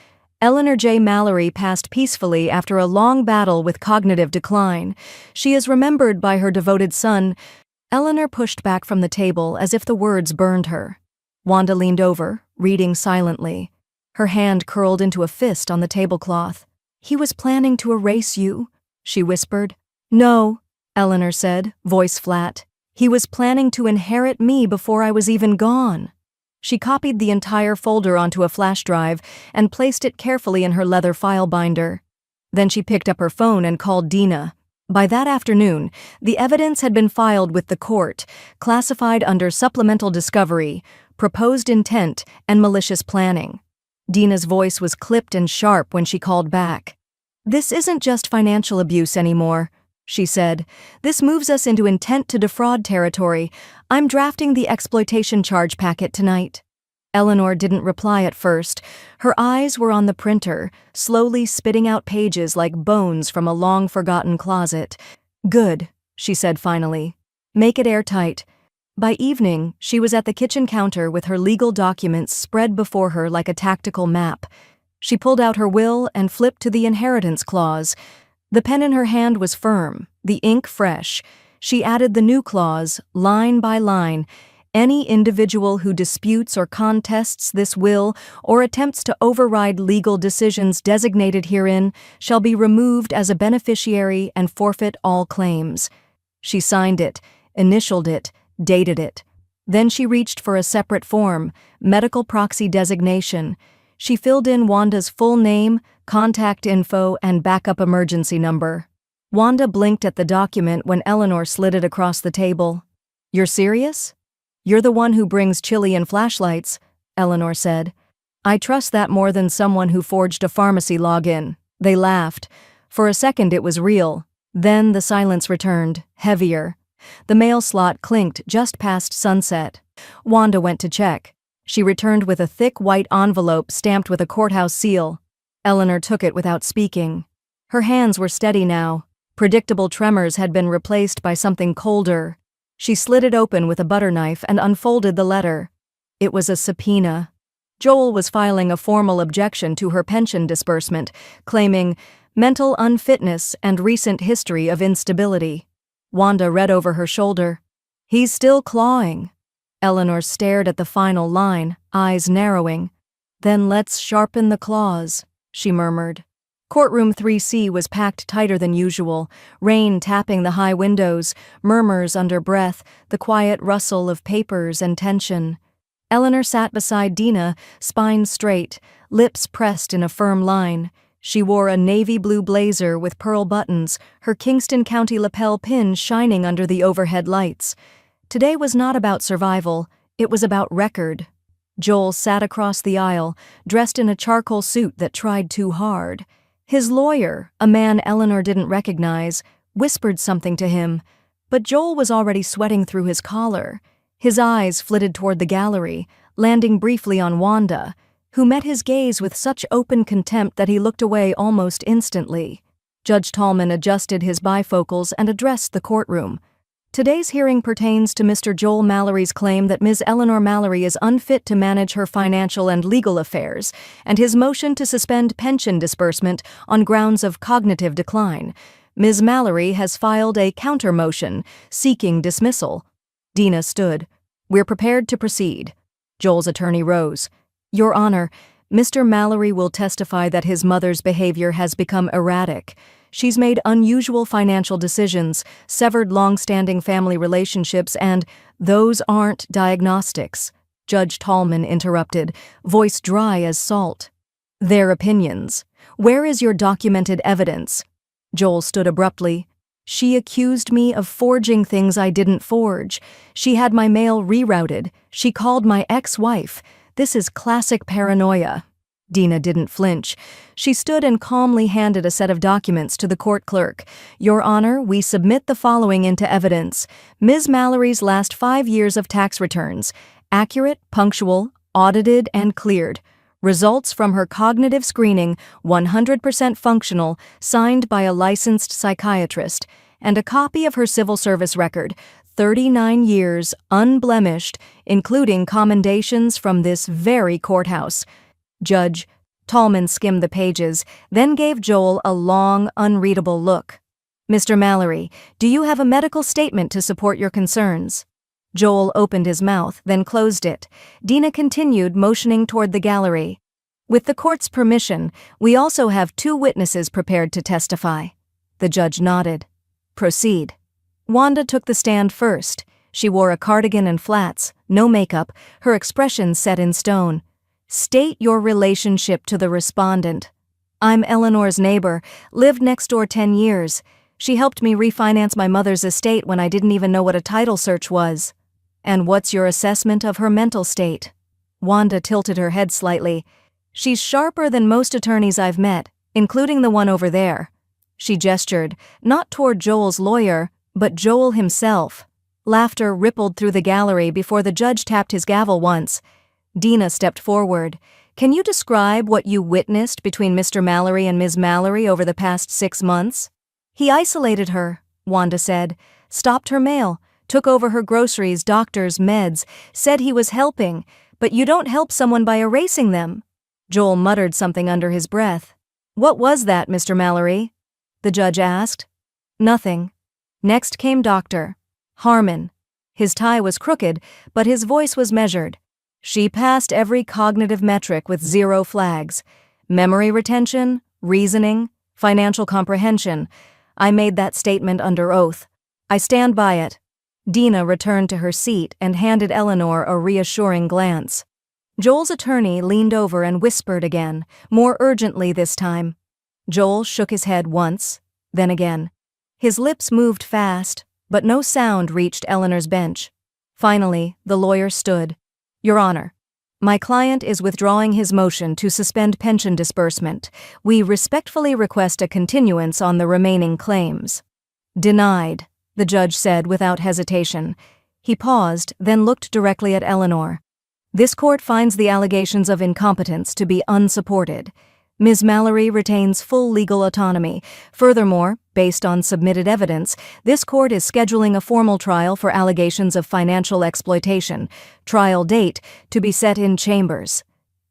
Eleanor J. Mallory passed peacefully after a long battle with cognitive decline. She is remembered by her devoted son. Eleanor pushed back from the table as if the words burned her. Wanda leaned over, reading silently. Her hand curled into a fist on the tablecloth. "He was planning to erase you," she whispered. "No," Eleanor said, voice flat. "He was planning to inherit me before I was even gone." She copied the entire folder onto a flash drive and placed it carefully in her leather file binder. Then she picked up her phone and called Dina. By that afternoon, the evidence had been filed with the court, classified under supplemental discovery, proposed intent, and malicious planning. Dina's voice was clipped and sharp when she called back. "This isn't just financial abuse anymore," she said. "This moves us into intent to defraud territory. I'm drafting the exploitation charge packet tonight." Eleanor didn't reply at first. Her eyes were on the printer, slowly spitting out pages like bones from a long-forgotten closet. "Good," she said finally. "Make it airtight." By evening, she was at the kitchen counter with her legal documents spread before her like a tactical map. She pulled out her will and flipped to the inheritance clause. The pen in her hand was firm, the ink fresh. She added the new clause, line by line. Any individual who disputes or contests this will or attempts to override legal decisions designated herein shall be removed as a beneficiary and forfeit all claims. She signed it, initialed it, dated it. Then she reached for a separate form, medical proxy designation. She filled in Wanda's full name, contact info, and backup emergency number. Wanda blinked at the document when Eleanor slid it across the table. "You're serious? You're the one who brings chili and flashlights," Eleanor said. "I trust that more than someone who forged a pharmacy login." They laughed. For a second it was real. Then the silence returned, heavier. The mail slot clinked just past sunset. Wanda went to check. She returned with a thick white envelope stamped with a courthouse seal. Eleanor took it without speaking. Her hands were steady now. Predictable tremors had been replaced by something colder. She slid it open with a butter knife and unfolded the letter. It was a subpoena. Joel was filing a formal objection to her pension disbursement, claiming mental unfitness and recent history of instability. Wanda read over her shoulder. "He's still clawing." Eleanor stared at the final line, eyes narrowing. "Then let's sharpen the claws," she murmured. Courtroom 3C was packed tighter than usual, rain tapping the high windows, murmurs under breath, the quiet rustle of papers and tension. Eleanor sat beside Dina, spine straight, lips pressed in a firm line. She wore a navy blue blazer with pearl buttons, her Kingston County lapel pin shining under the overhead lights. Today was not about survival, it was about record. Joel sat across the aisle, dressed in a charcoal suit that tried too hard. His lawyer, a man Eleanor didn't recognize, whispered something to him, but Joel was already sweating through his collar. His eyes flitted toward the gallery, landing briefly on Wanda, who met his gaze with such open contempt that he looked away almost instantly. Judge Tallman adjusted his bifocals and addressed the courtroom. "Today's hearing pertains to Mr. Joel Mallory's claim that Ms. Eleanor Mallory is unfit to manage her financial and legal affairs, and his motion to suspend pension disbursement on grounds of cognitive decline. Ms. Mallory has filed a counter-motion seeking dismissal." Dina stood. "We're prepared to proceed." Joel's attorney rose. "Your Honor, Mr. Mallory will testify that his mother's behavior has become erratic. She's made unusual financial decisions, severed long-standing family relationships, and those aren't diagnostics," Judge Tallman interrupted, voice dry as salt. "They're opinions. Where is your documented evidence?" Joel stood abruptly. "She accused me of forging things I didn't forge. She had my mail rerouted. She called my ex-wife. This is classic paranoia." Dina didn't flinch. She stood and calmly handed a set of documents to the court clerk. "Your Honor, we submit the following into evidence. Ms. Mallory's last 5 years of tax returns. Accurate, punctual, audited, and cleared. Results from her cognitive screening, 100% functional, signed by a licensed psychiatrist. And a copy of her civil service record, 39 years, unblemished, including commendations from this very courthouse." Judge Tallman skimmed the pages, then gave Joel a long, unreadable look. "Mr. Mallory, do you have a medical statement to support your concerns?" Joel opened his mouth, then closed it. Dina continued, motioning toward the gallery. "With the court's permission, we also have 2 witnesses prepared to testify." The judge nodded. "Proceed." Wanda took the stand first. She wore a cardigan and flats, no makeup, her expression set in stone. "State your relationship to the respondent." "I'm Eleanor's neighbor, lived next door 10 years. She helped me refinance my mother's estate when I didn't even know what a title search was." "And what's your assessment of her mental state?" Wanda tilted her head slightly. "She's sharper than most attorneys I've met, including the one over there." She gestured, not toward Joel's lawyer, but Joel himself. Laughter rippled through the gallery before the judge tapped his gavel once. Dina stepped forward. "Can you describe what you witnessed between Mr. Mallory and Ms. Mallory over the past 6 months?" "He isolated her," Wanda said, "stopped her mail, took over her groceries, doctors, meds, said he was helping, but you don't help someone by erasing them." Joel muttered something under his breath. "What was that, Mr. Mallory?" the judge asked. "Nothing." Next came Dr. Harmon. His tie was crooked, but his voice was measured. "She passed every cognitive metric with 0 flags. Memory retention, reasoning, financial comprehension. I made that statement under oath. I stand by it." Dina returned to her seat and handed Eleanor a reassuring glance. Joel's attorney leaned over and whispered again, more urgently this time. Joel shook his head once, then again. His lips moved fast, but no sound reached Eleanor's bench. Finally, the lawyer stood. Your Honor, my client is withdrawing his motion to suspend pension disbursement. We respectfully request a continuance on the remaining claims. Denied, the judge said without hesitation. He paused, then looked directly at Eleanor. This court finds the allegations of incompetence to be unsupported. Ms. Mallory retains full legal autonomy. Furthermore, based on submitted evidence, this court is scheduling a formal trial for allegations of financial exploitation. Trial date to be set in chambers.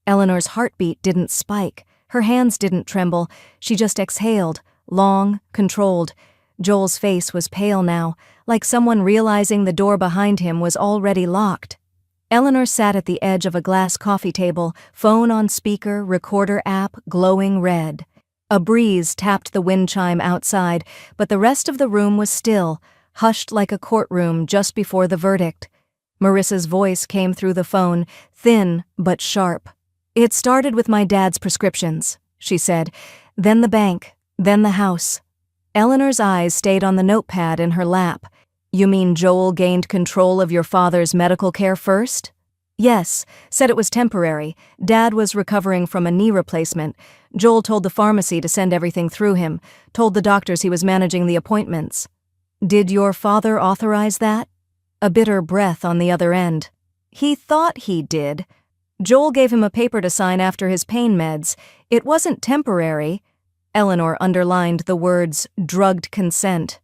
Eleanor's heartbeat didn't spike. Her hands didn't tremble. She just exhaled, long, controlled. Joel's face was pale now, like someone realizing the door behind him was already locked. Eleanor sat at the edge of a glass coffee table, phone on speaker, recorder app glowing red. A breeze tapped the wind chime outside, but the rest of the room was still, hushed like a courtroom just before the verdict. Marissa's voice came through the phone, thin but sharp. It started with my dad's prescriptions, she said, then the bank, then the house. Eleanor's eyes stayed on the notepad in her lap. You mean Joel gained control of your father's medical care first? Yes, said it was temporary. Dad was recovering from a knee replacement. Joel told the pharmacy to send everything through him, told the doctors he was managing the appointments. Did your father authorize that? A bitter breath on the other end. He thought he did. Joel gave him a paper to sign after his pain meds. It wasn't temporary. Eleanor underlined the words, drugged consent.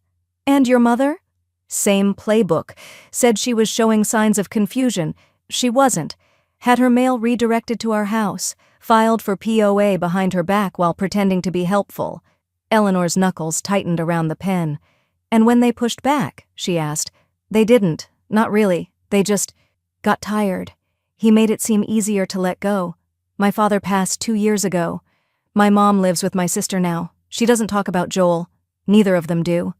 And your mother? Same playbook. Said she was showing signs of confusion. She wasn't. Had her mail redirected to our house. Filed for POA behind her back while pretending to be helpful. Eleanor's knuckles tightened around the pen. And when they pushed back, she asked. They didn't. Not really. They just got tired. He made it seem easier to let go. My father passed 2 years ago. My mom lives with my sister now. She doesn't talk about Joel. Neither of them do.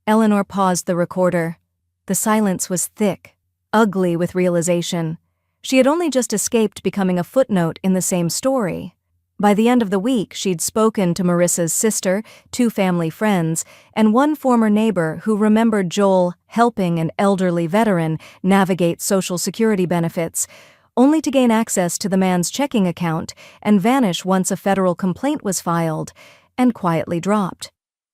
Eleanor paused the recorder. The silence was thick, ugly with realization. She had only just escaped becoming a footnote in the same story. By the end of the week, she'd spoken to Marissa's sister, 2 family friends, and 1 former neighbor who remembered Joel helping an elderly veteran navigate Social Security benefits, only to gain access to the man's checking account and vanish once a federal complaint was filed, and quietly dropped.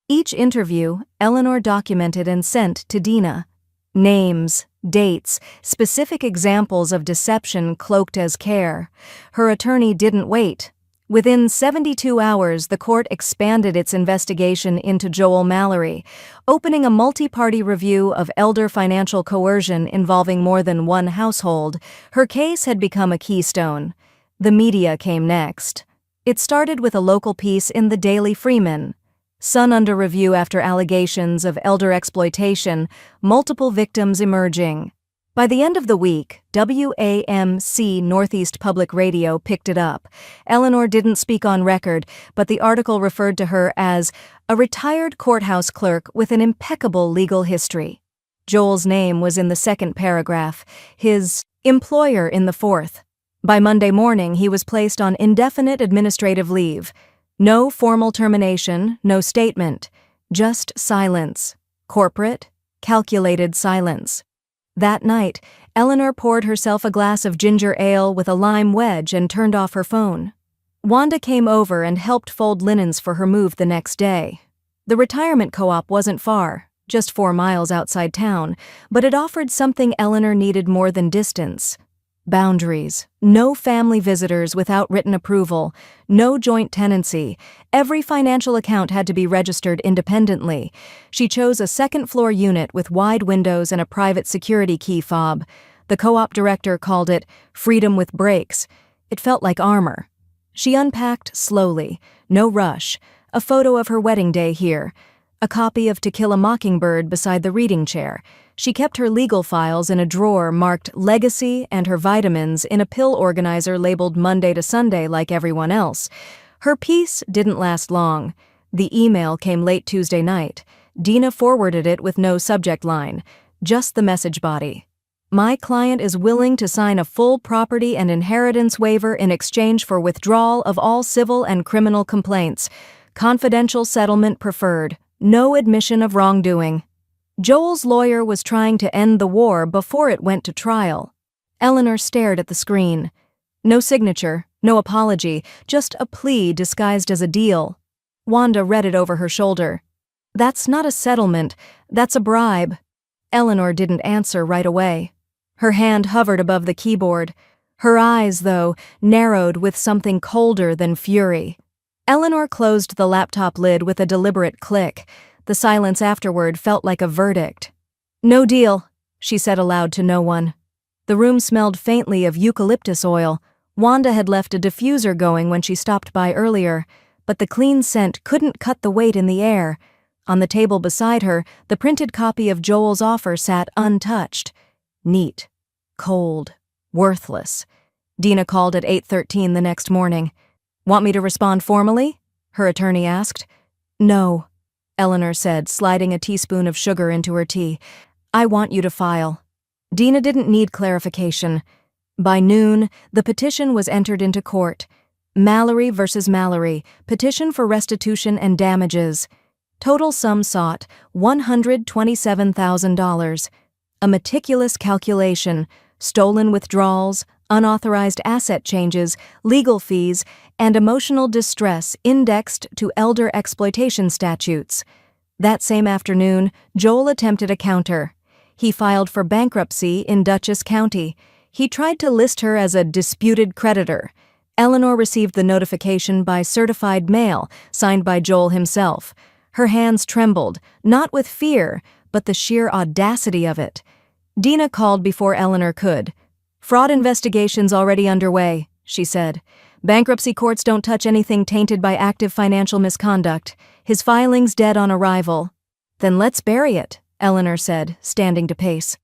Each interview, Eleanor documented and sent to Dina. Names, dates, specific examples of deception cloaked as care. Her attorney didn't wait. Within 72 hours, the court expanded its investigation into Joel Mallory, opening a multi-party review of elder financial coercion involving more than 1 household. Her case had become a keystone. The media came next. It started with a local piece in the Daily Freeman. Son under review after allegations of elder exploitation, multiple victims emerging. By the end of the week, WAMC Northeast Public Radio picked it up. Eleanor didn't speak on record, but the article referred to her as a retired courthouse clerk with an impeccable legal history. Joel's name was in the 2nd paragraph, his employer in the 4th. By Monday morning, he was placed on indefinite administrative leave. No formal termination, no statement, just silence. Corporate, calculated silence. That night, Eleanor poured herself a glass of ginger ale with a lime wedge and turned off her phone. Wanda came over and helped fold linens for her move the next day. The retirement co-op wasn't far, just 4 miles outside town, but it offered something Eleanor needed more than distance. Boundaries. No family visitors without written approval. No joint tenancy. Every financial account had to be registered independently. She chose a 2nd-floor unit with wide windows and a private security key fob. The co-op director called it freedom with breaks. It felt like armor. She unpacked slowly. No rush. A photo of her wedding day here. A copy of To Kill a Mockingbird beside the reading chair. She kept her legal files in a drawer marked Legacy and her vitamins in a pill organizer labeled Monday to Sunday like everyone else. Her peace didn't last long. The email came late Tuesday night. Dina forwarded it with no subject line, just the message body. My client is willing to sign a full property and inheritance waiver in exchange for withdrawal of all civil and criminal complaints. Confidential settlement preferred. No admission of wrongdoing. Joel's lawyer was trying to end the war before it went to trial. Eleanor stared at the screen. No signature, no apology, just a plea disguised as a deal. Wanda read it over her shoulder. That's not a settlement, that's a bribe. Eleanor didn't answer right away. Her hand hovered above the keyboard. Her eyes, though, narrowed with something colder than fury. Eleanor closed the laptop lid with a deliberate click. The silence afterward felt like a verdict. No deal, she said aloud to no one. The room smelled faintly of eucalyptus oil. Wanda had left a diffuser going when she stopped by earlier, but the clean scent couldn't cut the weight in the air. On the table beside her, the printed copy of Joel's offer sat untouched. Neat. Cold. Worthless. Dina called at 8:13 the next morning. Want me to respond formally? Her attorney asked. No, Eleanor said, sliding a teaspoon of sugar into her tea. I want you to file. Dina didn't need clarification. By noon, the petition was entered into court. Mallory versus Mallory, petition for restitution and damages. Total sum sought, $127,000. A meticulous calculation, stolen withdrawals, unauthorized asset changes, legal fees, and emotional distress indexed to elder exploitation statutes. That same afternoon, Joel attempted a counter. He filed for bankruptcy in Dutchess County. He tried to list her as a disputed creditor. Eleanor received the notification by certified mail, signed by Joel himself. Her hands trembled, not with fear, but the sheer audacity of it. Dina called before Eleanor could. Fraud investigation's already underway, she said. Bankruptcy courts don't touch anything tainted by active financial misconduct. His filing's dead on arrival. Then let's bury it, Eleanor said, standing to pace.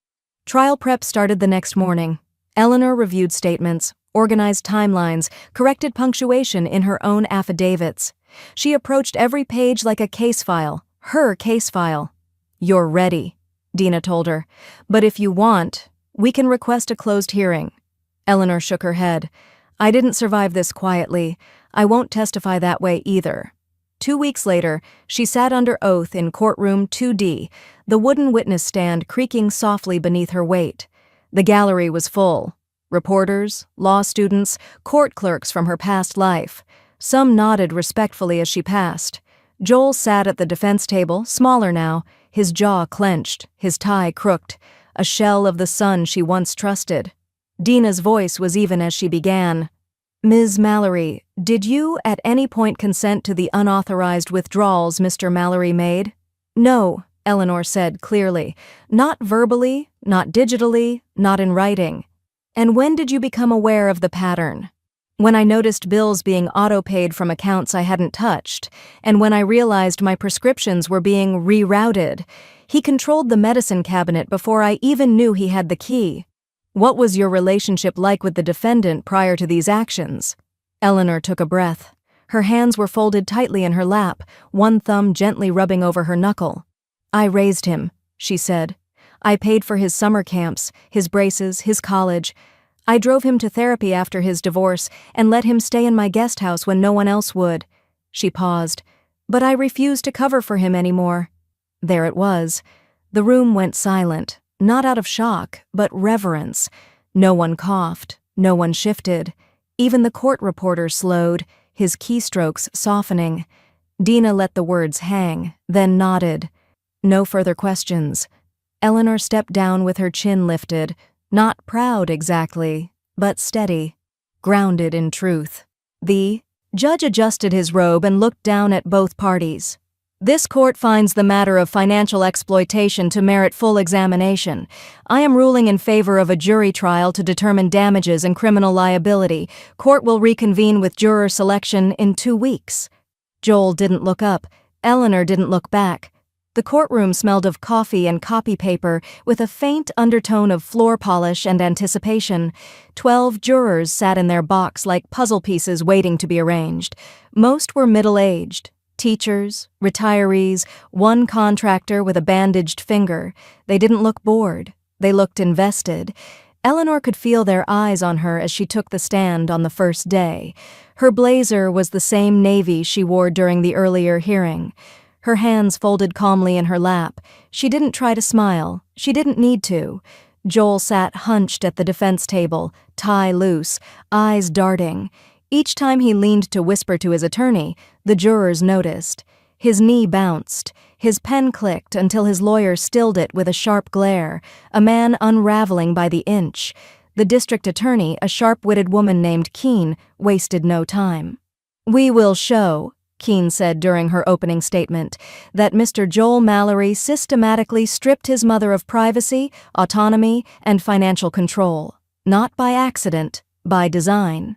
Trial prep started the next morning. Eleanor reviewed statements, organized timelines, corrected punctuation in her own affidavits. She approached every page like a case file, her case file. You're ready, Dina told her. But if you want, we can request a closed hearing. Eleanor shook her head. I didn't survive this quietly. I won't testify that way either. 2 weeks later, she sat under oath in courtroom 2D, the wooden witness stand creaking softly beneath her weight. The gallery was full. Reporters, law students, court clerks from her past life. Some nodded respectfully as she passed. Joel sat at the defense table, smaller now, his jaw clenched, his tie crooked, a shell of the son she once trusted. Dina's voice was even as she began. Ms. Mallory, did you at any point consent to the unauthorized withdrawals Mr. Mallory made? No, Eleanor said clearly. Not verbally, not digitally, not in writing. And when did you become aware of the pattern? When I noticed bills being auto-paid from accounts I hadn't touched, and when I realized my prescriptions were being rerouted. He controlled the medicine cabinet before I even knew he had the key. What was your relationship like with the defendant prior to these actions? Eleanor took a breath. Her hands were folded tightly in her lap, one thumb gently rubbing over her knuckle. I raised him, she said. I paid for his summer camps, his braces, his college. I drove him to therapy after his divorce and let him stay in my guest house when no one else would. She paused. But I refused to cover for him anymore. There it was. The room went silent, not out of shock, but reverence. No one coughed, no one shifted. Even the court reporter slowed, his keystrokes softening. Dina let the words hang, then nodded. No further questions. Eleanor stepped down with her chin lifted, not proud exactly, but steady, grounded in truth. The judge adjusted his robe and looked down at both parties. This court finds the matter of financial exploitation to merit full examination. I am ruling in favor of a jury trial to determine damages and criminal liability. Court will reconvene with juror selection in 2 weeks. Joel didn't look up. Eleanor didn't look back. The courtroom smelled of coffee and copy paper with a faint undertone of floor polish and anticipation. 12 jurors sat in their box like puzzle pieces waiting to be arranged. Most were middle-aged. Teachers, retirees, one contractor with a bandaged finger. They didn't look bored. They looked invested. Eleanor could feel their eyes on her as she took the stand on the first day. Her blazer was the same navy she wore during the earlier hearing. Her hands folded calmly in her lap. She didn't try to smile. She didn't need to. Joel sat hunched at the defense table, tie loose, eyes darting. Each time he leaned to whisper to his attorney, the jurors noticed. His knee bounced. His pen clicked until his lawyer stilled it with a sharp glare, a man unraveling by the inch. The district attorney, a sharp-witted woman named Keene, wasted no time. "We will show," Keene said during her opening statement, "that Mr. Joel Mallory systematically stripped his mother of privacy, autonomy, and financial control. Not by accident, by design."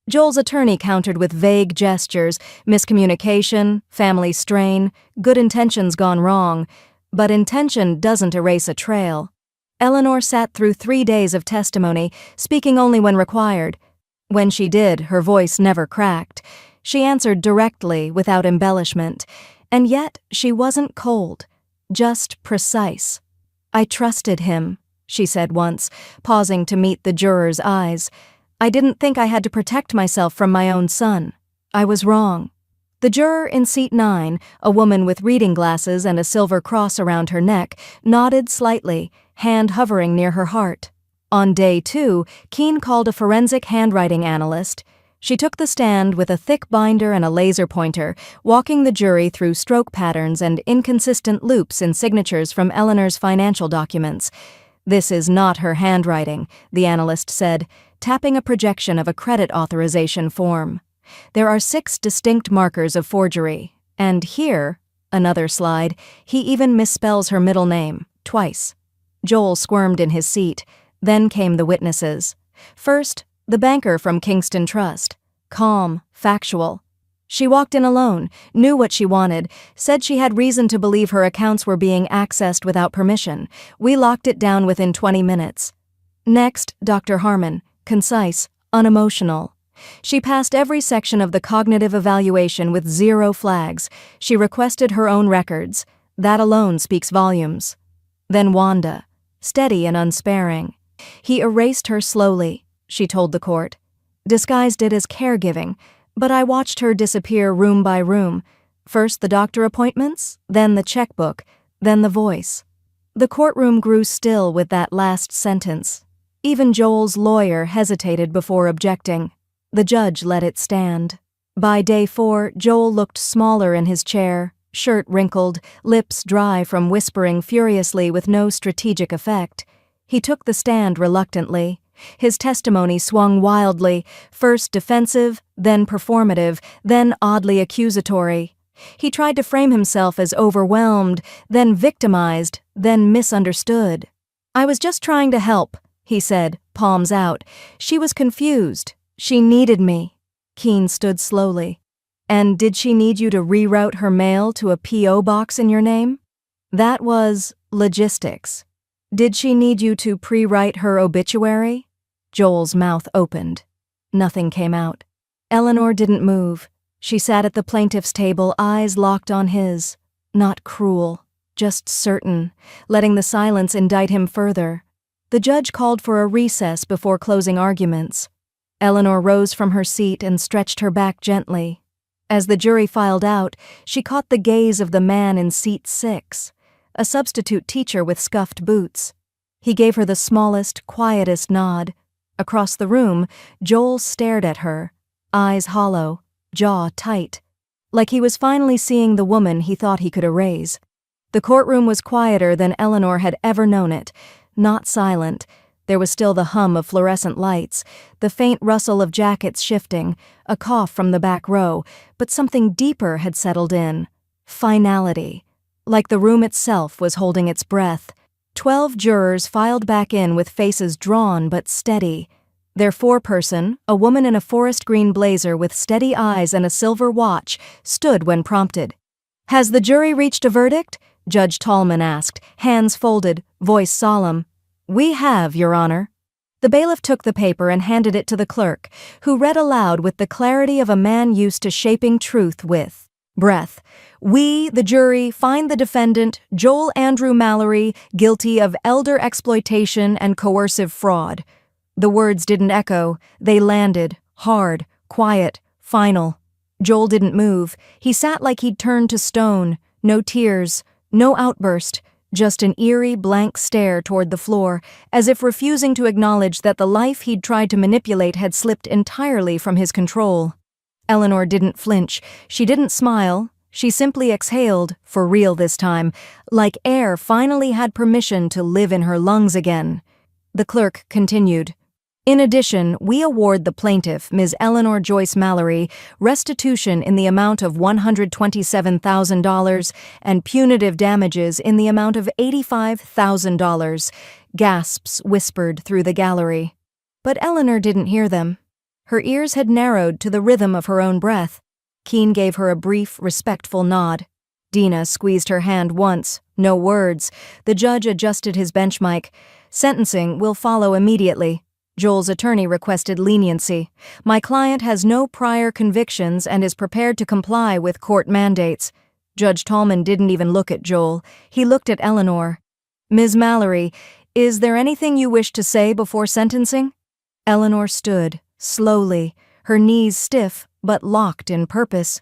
Joel's attorney countered with vague gestures, miscommunication, family strain, good intentions gone wrong. But intention doesn't erase a trail. Eleanor sat through 3 days of testimony, speaking only when required. When she did, her voice never cracked. She answered directly, without embellishment. And yet, she wasn't cold, just precise. "I trusted him," she said once, pausing to meet the juror's eyes. "I didn't think I had to protect myself from my own son. I was wrong." The juror in seat 9, a woman with reading glasses and a silver cross around her neck, nodded slightly, hand hovering near her heart. On day 2, Keene called a forensic handwriting analyst. She took the stand with a thick binder and a laser pointer, walking the jury through stroke patterns and inconsistent loops in signatures from Eleanor's financial documents. "This is not her handwriting," the analyst said, tapping a projection of a credit authorization form. "There are 6 distinct markers of forgery. And here," another slide, "he even misspells her middle name, twice." Joel squirmed in his seat. Then came the witnesses. First, the banker from Kingston Trust. Calm, factual. She walked in alone, knew what she wanted, said she had reason to believe her accounts were being accessed without permission. We locked it down within 20 minutes. Next, Dr. Harmon. Concise, unemotional. She passed every section of the cognitive evaluation with 0 flags. She requested her own records. That alone speaks volumes. Then Wanda, steady and unsparing. "He erased her slowly," she told the court. "Disguised it as caregiving, but I watched her disappear room by room. First the doctor appointments, then the checkbook, then the voice." The courtroom grew still with that last sentence. Even Joel's lawyer hesitated before objecting. The judge let it stand. By day 4, Joel looked smaller in his chair, shirt wrinkled, lips dry from whispering furiously with no strategic effect. He took the stand reluctantly. His testimony swung wildly, first defensive, then performative, then oddly accusatory. He tried to frame himself as overwhelmed, then victimized, then misunderstood. "I was just trying to help," he said, palms out. "She was confused. She needed me." Keene stood slowly. "And did she need you to reroute her mail to a P.O. box in your name?" "That was logistics." "Did she need you to pre-write her obituary?" Joel's mouth opened. Nothing came out. Eleanor didn't move. She sat at the plaintiff's table, eyes locked on his. Not cruel, just certain, letting the silence indict him further. The judge called for a recess before closing arguments. Eleanor rose from her seat and stretched her back gently. As the jury filed out, she caught the gaze of the man in seat 6, a substitute teacher with scuffed boots. He gave her the smallest, quietest nod. Across the room, Joel stared at her, eyes hollow, jaw tight, like he was finally seeing the woman he thought he could erase. The courtroom was quieter than Eleanor had ever known it, not silent. There was still the hum of fluorescent lights, the faint rustle of jackets shifting, a cough from the back row, but something deeper had settled in. Finality. Like the room itself was holding its breath. 12 jurors filed back in with faces drawn but steady. Their foreperson, a woman in a forest green blazer with steady eyes and a silver watch, stood when prompted. "Has the jury reached a verdict?" Judge Tallman asked, hands folded, voice solemn. "We have, Your Honor." The bailiff took the paper and handed it to the clerk, who read aloud with the clarity of a man used to shaping truth with Breath. We, the jury, find the defendant, Joel Andrew Mallory, guilty of elder exploitation and coercive fraud. The words didn't echo. They landed, hard, quiet, final. Joel didn't move. He sat like he'd turned to stone. No tears, no outburst, just an eerie, blank stare toward the floor, as if refusing to acknowledge that the life he'd tried to manipulate had slipped entirely from his control. Eleanor didn't flinch. She didn't smile. She simply exhaled, for real this time, like air finally had permission to live in her lungs again. The clerk continued. In addition, we award the plaintiff, Ms. Eleanor Joyce Mallory, restitution in the amount of $127,000 and punitive damages in the amount of $85,000, gasps whispered through the gallery. But Eleanor didn't hear them. Her ears had narrowed to the rhythm of her own breath. Keene gave her a brief, respectful nod. Dina squeezed her hand once, no words. The judge adjusted his bench mic. Sentencing will follow immediately. Joel's attorney requested leniency. My client has no prior convictions and is prepared to comply with court mandates. Judge Tallman didn't even look at Joel. He looked at Eleanor. Ms. Mallory, is there anything you wish to say before sentencing? Eleanor stood, slowly, her knees stiff but locked in purpose.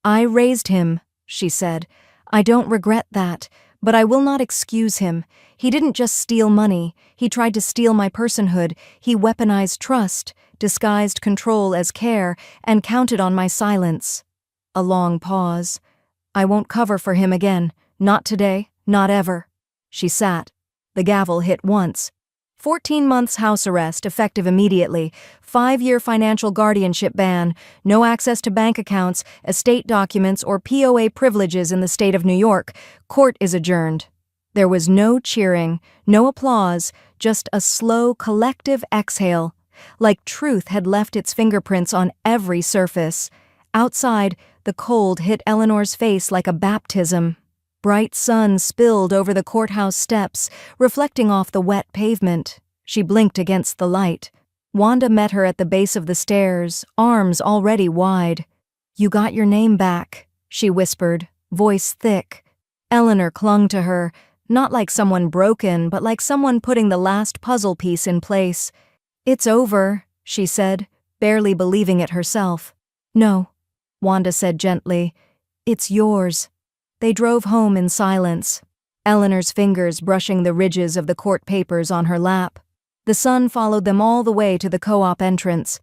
I raised him, she said. I don't regret that, but I will not excuse him. He didn't just steal money. He tried to steal my personhood. He weaponized trust, disguised control as care, and counted on my silence. A long pause. I won't cover for him again. Not today, not ever. She sat. The gavel hit once. 14 months house arrest, effective immediately. 5-year financial guardianship ban. No access to bank accounts, estate documents, or POA privileges in the state of New York. Court is adjourned. There was no cheering, no applause, just a slow, collective exhale, like truth had left its fingerprints on every surface. Outside, the cold hit Eleanor's face like a baptism. Bright sun spilled over the courthouse steps, reflecting off the wet pavement. She blinked against the light. Wanda met her at the base of the stairs, arms already wide. You got your name back, she whispered, voice thick. Eleanor clung to her, not like someone broken, but like someone putting the last puzzle piece in place. It's over, she said, barely believing it herself. No, Wanda said gently. It's yours. They drove home in silence, Eleanor's fingers brushing the ridges of the court papers on her lap. The sun followed them all the way to the co-op entrance.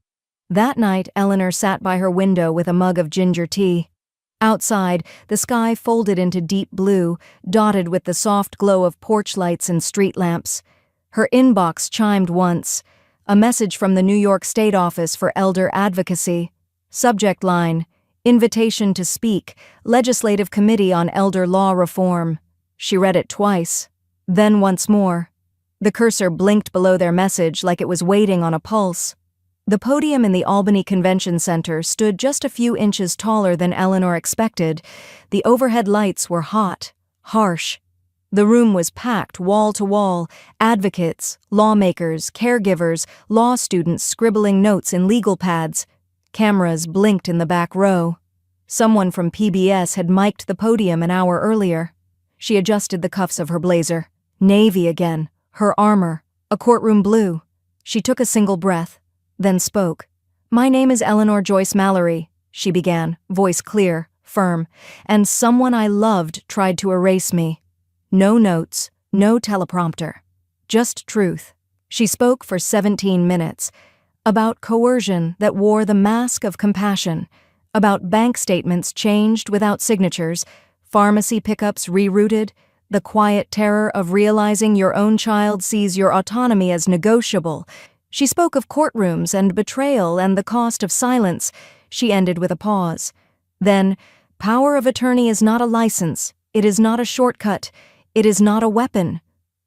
That night, Eleanor sat by her window with a mug of ginger tea. Outside, the sky folded into deep blue, dotted with the soft glow of porch lights and street lamps. Her inbox chimed once, a message from the New York State Office for Elder Advocacy. Subject line, Invitation to Speak, Legislative Committee on Elder Law Reform. She read it twice, then once more. The cursor blinked below their message like it was waiting on a pulse. The podium in the Albany Convention Center stood just a few inches taller than Eleanor expected. The overhead lights were hot, harsh. The room was packed wall to wall, advocates, lawmakers, caregivers, law students scribbling notes in legal pads. Cameras blinked in the back row. Someone from PBS had mic'd the podium an hour earlier. She adjusted the cuffs of her blazer. Navy again, her armor, a courtroom blue. She took a single breath, then spoke. My name is Eleanor Joyce Mallory, she began, voice clear, firm, and someone I loved tried to erase me. No notes, no teleprompter. Just truth. She spoke for 17 minutes. About coercion that wore the mask of compassion. About bank statements changed without signatures. Pharmacy pickups rerouted. The quiet terror of realizing your own child sees your autonomy as negotiable. She spoke of courtrooms and betrayal and the cost of silence. She ended with a pause. Then, power of attorney is not a license. It is not a shortcut. It is not a weapon.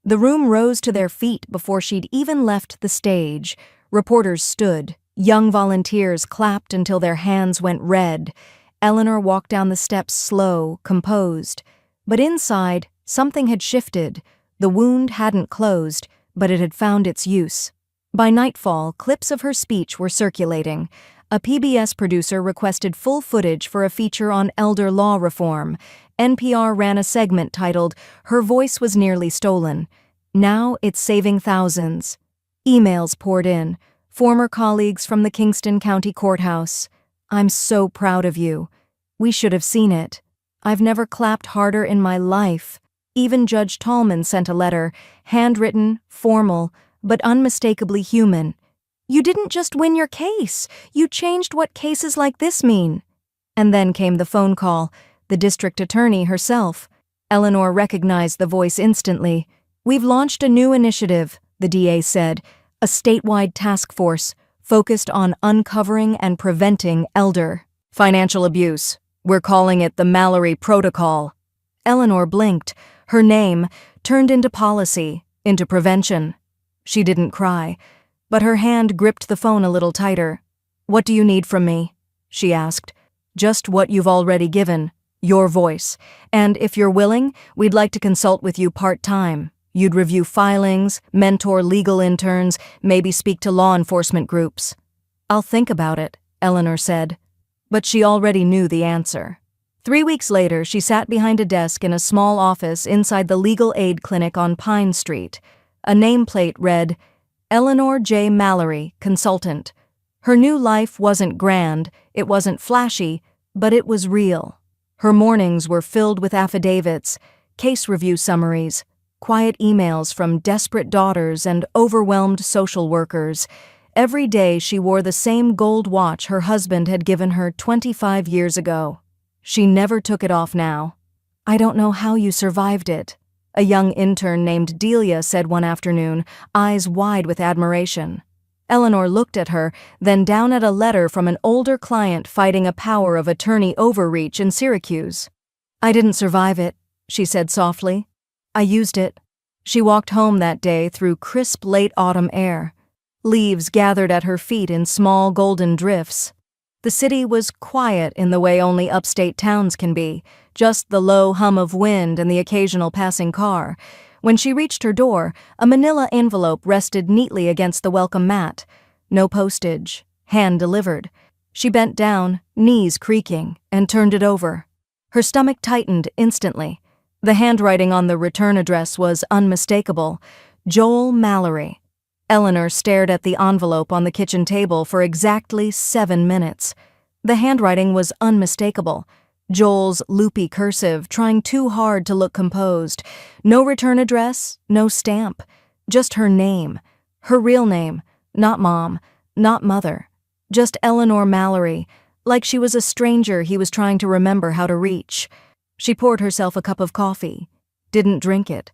The room rose to their feet before she'd even left the stage. Reporters stood. Young volunteers clapped until their hands went red. Eleanor walked down the steps slow, composed. But inside, something had shifted. The wound hadn't closed, but it had found its use. By nightfall, clips of her speech were circulating. A PBS producer requested full footage for a feature on elder law reform. NPR ran a segment titled, "Her Voice Was Nearly Stolen. Now It's Saving Thousands." Emails poured in. Former colleagues from the Kingston County Courthouse. "I'm so proud of you. We should have seen it. I've never clapped harder in my life." Even Judge Tallman sent a letter, handwritten, formal, but unmistakably human. "You didn't just win your case. You changed what cases like this mean." And then came the phone call, the district attorney herself. Eleanor recognized the voice instantly. "We've launched a new initiative," the DA said, "a statewide task force focused on uncovering and preventing elder financial abuse. We're calling it the Mallory Protocol." Eleanor blinked. Her name turned into policy, into prevention. She didn't cry, but her hand gripped the phone a little tighter. "What do you need from me?" she asked. "Just what you've already given, your voice. And if you're willing, we'd like to consult with you part-time. You'd review filings, mentor legal interns, maybe speak to law enforcement groups." "I'll think about it," Eleanor said. But she already knew the answer. 3 weeks later, she sat behind a desk in a small office inside the legal aid clinic on Pine Street. A nameplate read, "Eleanor J. Mallory, Consultant." Her new life wasn't grand, it wasn't flashy, but it was real. Her mornings were filled with affidavits, case review summaries, quiet emails from desperate daughters and overwhelmed social workers. Every day she wore the same gold watch her husband had given her 25 years ago. She never took it off now. "I don't know how you survived it," a young intern named Delia said one afternoon, eyes wide with admiration. Eleanor looked at her, then down at a letter from an older client fighting a power of attorney overreach in Syracuse. "I didn't survive it," she said softly. "I used it." She walked home that day through crisp late autumn air. Leaves gathered at her feet in small golden drifts. The city was quiet in the way only upstate towns can be, just the low hum of wind and the occasional passing car. When she reached her door, a manila envelope rested neatly against the welcome mat. No postage, hand-delivered. She bent down, knees creaking, and turned it over. Her stomach tightened instantly. The handwriting on the return address was unmistakable. Joel Mallory. Eleanor stared at the envelope on the kitchen table for exactly 7 minutes. The handwriting was unmistakable. Joel's loopy cursive, trying too hard to look composed. No return address, no stamp. Just her name. Her real name. Not mom, not mother. Just Eleanor Mallory, like she was a stranger he was trying to remember how to reach. She poured herself a cup of coffee. Didn't drink it.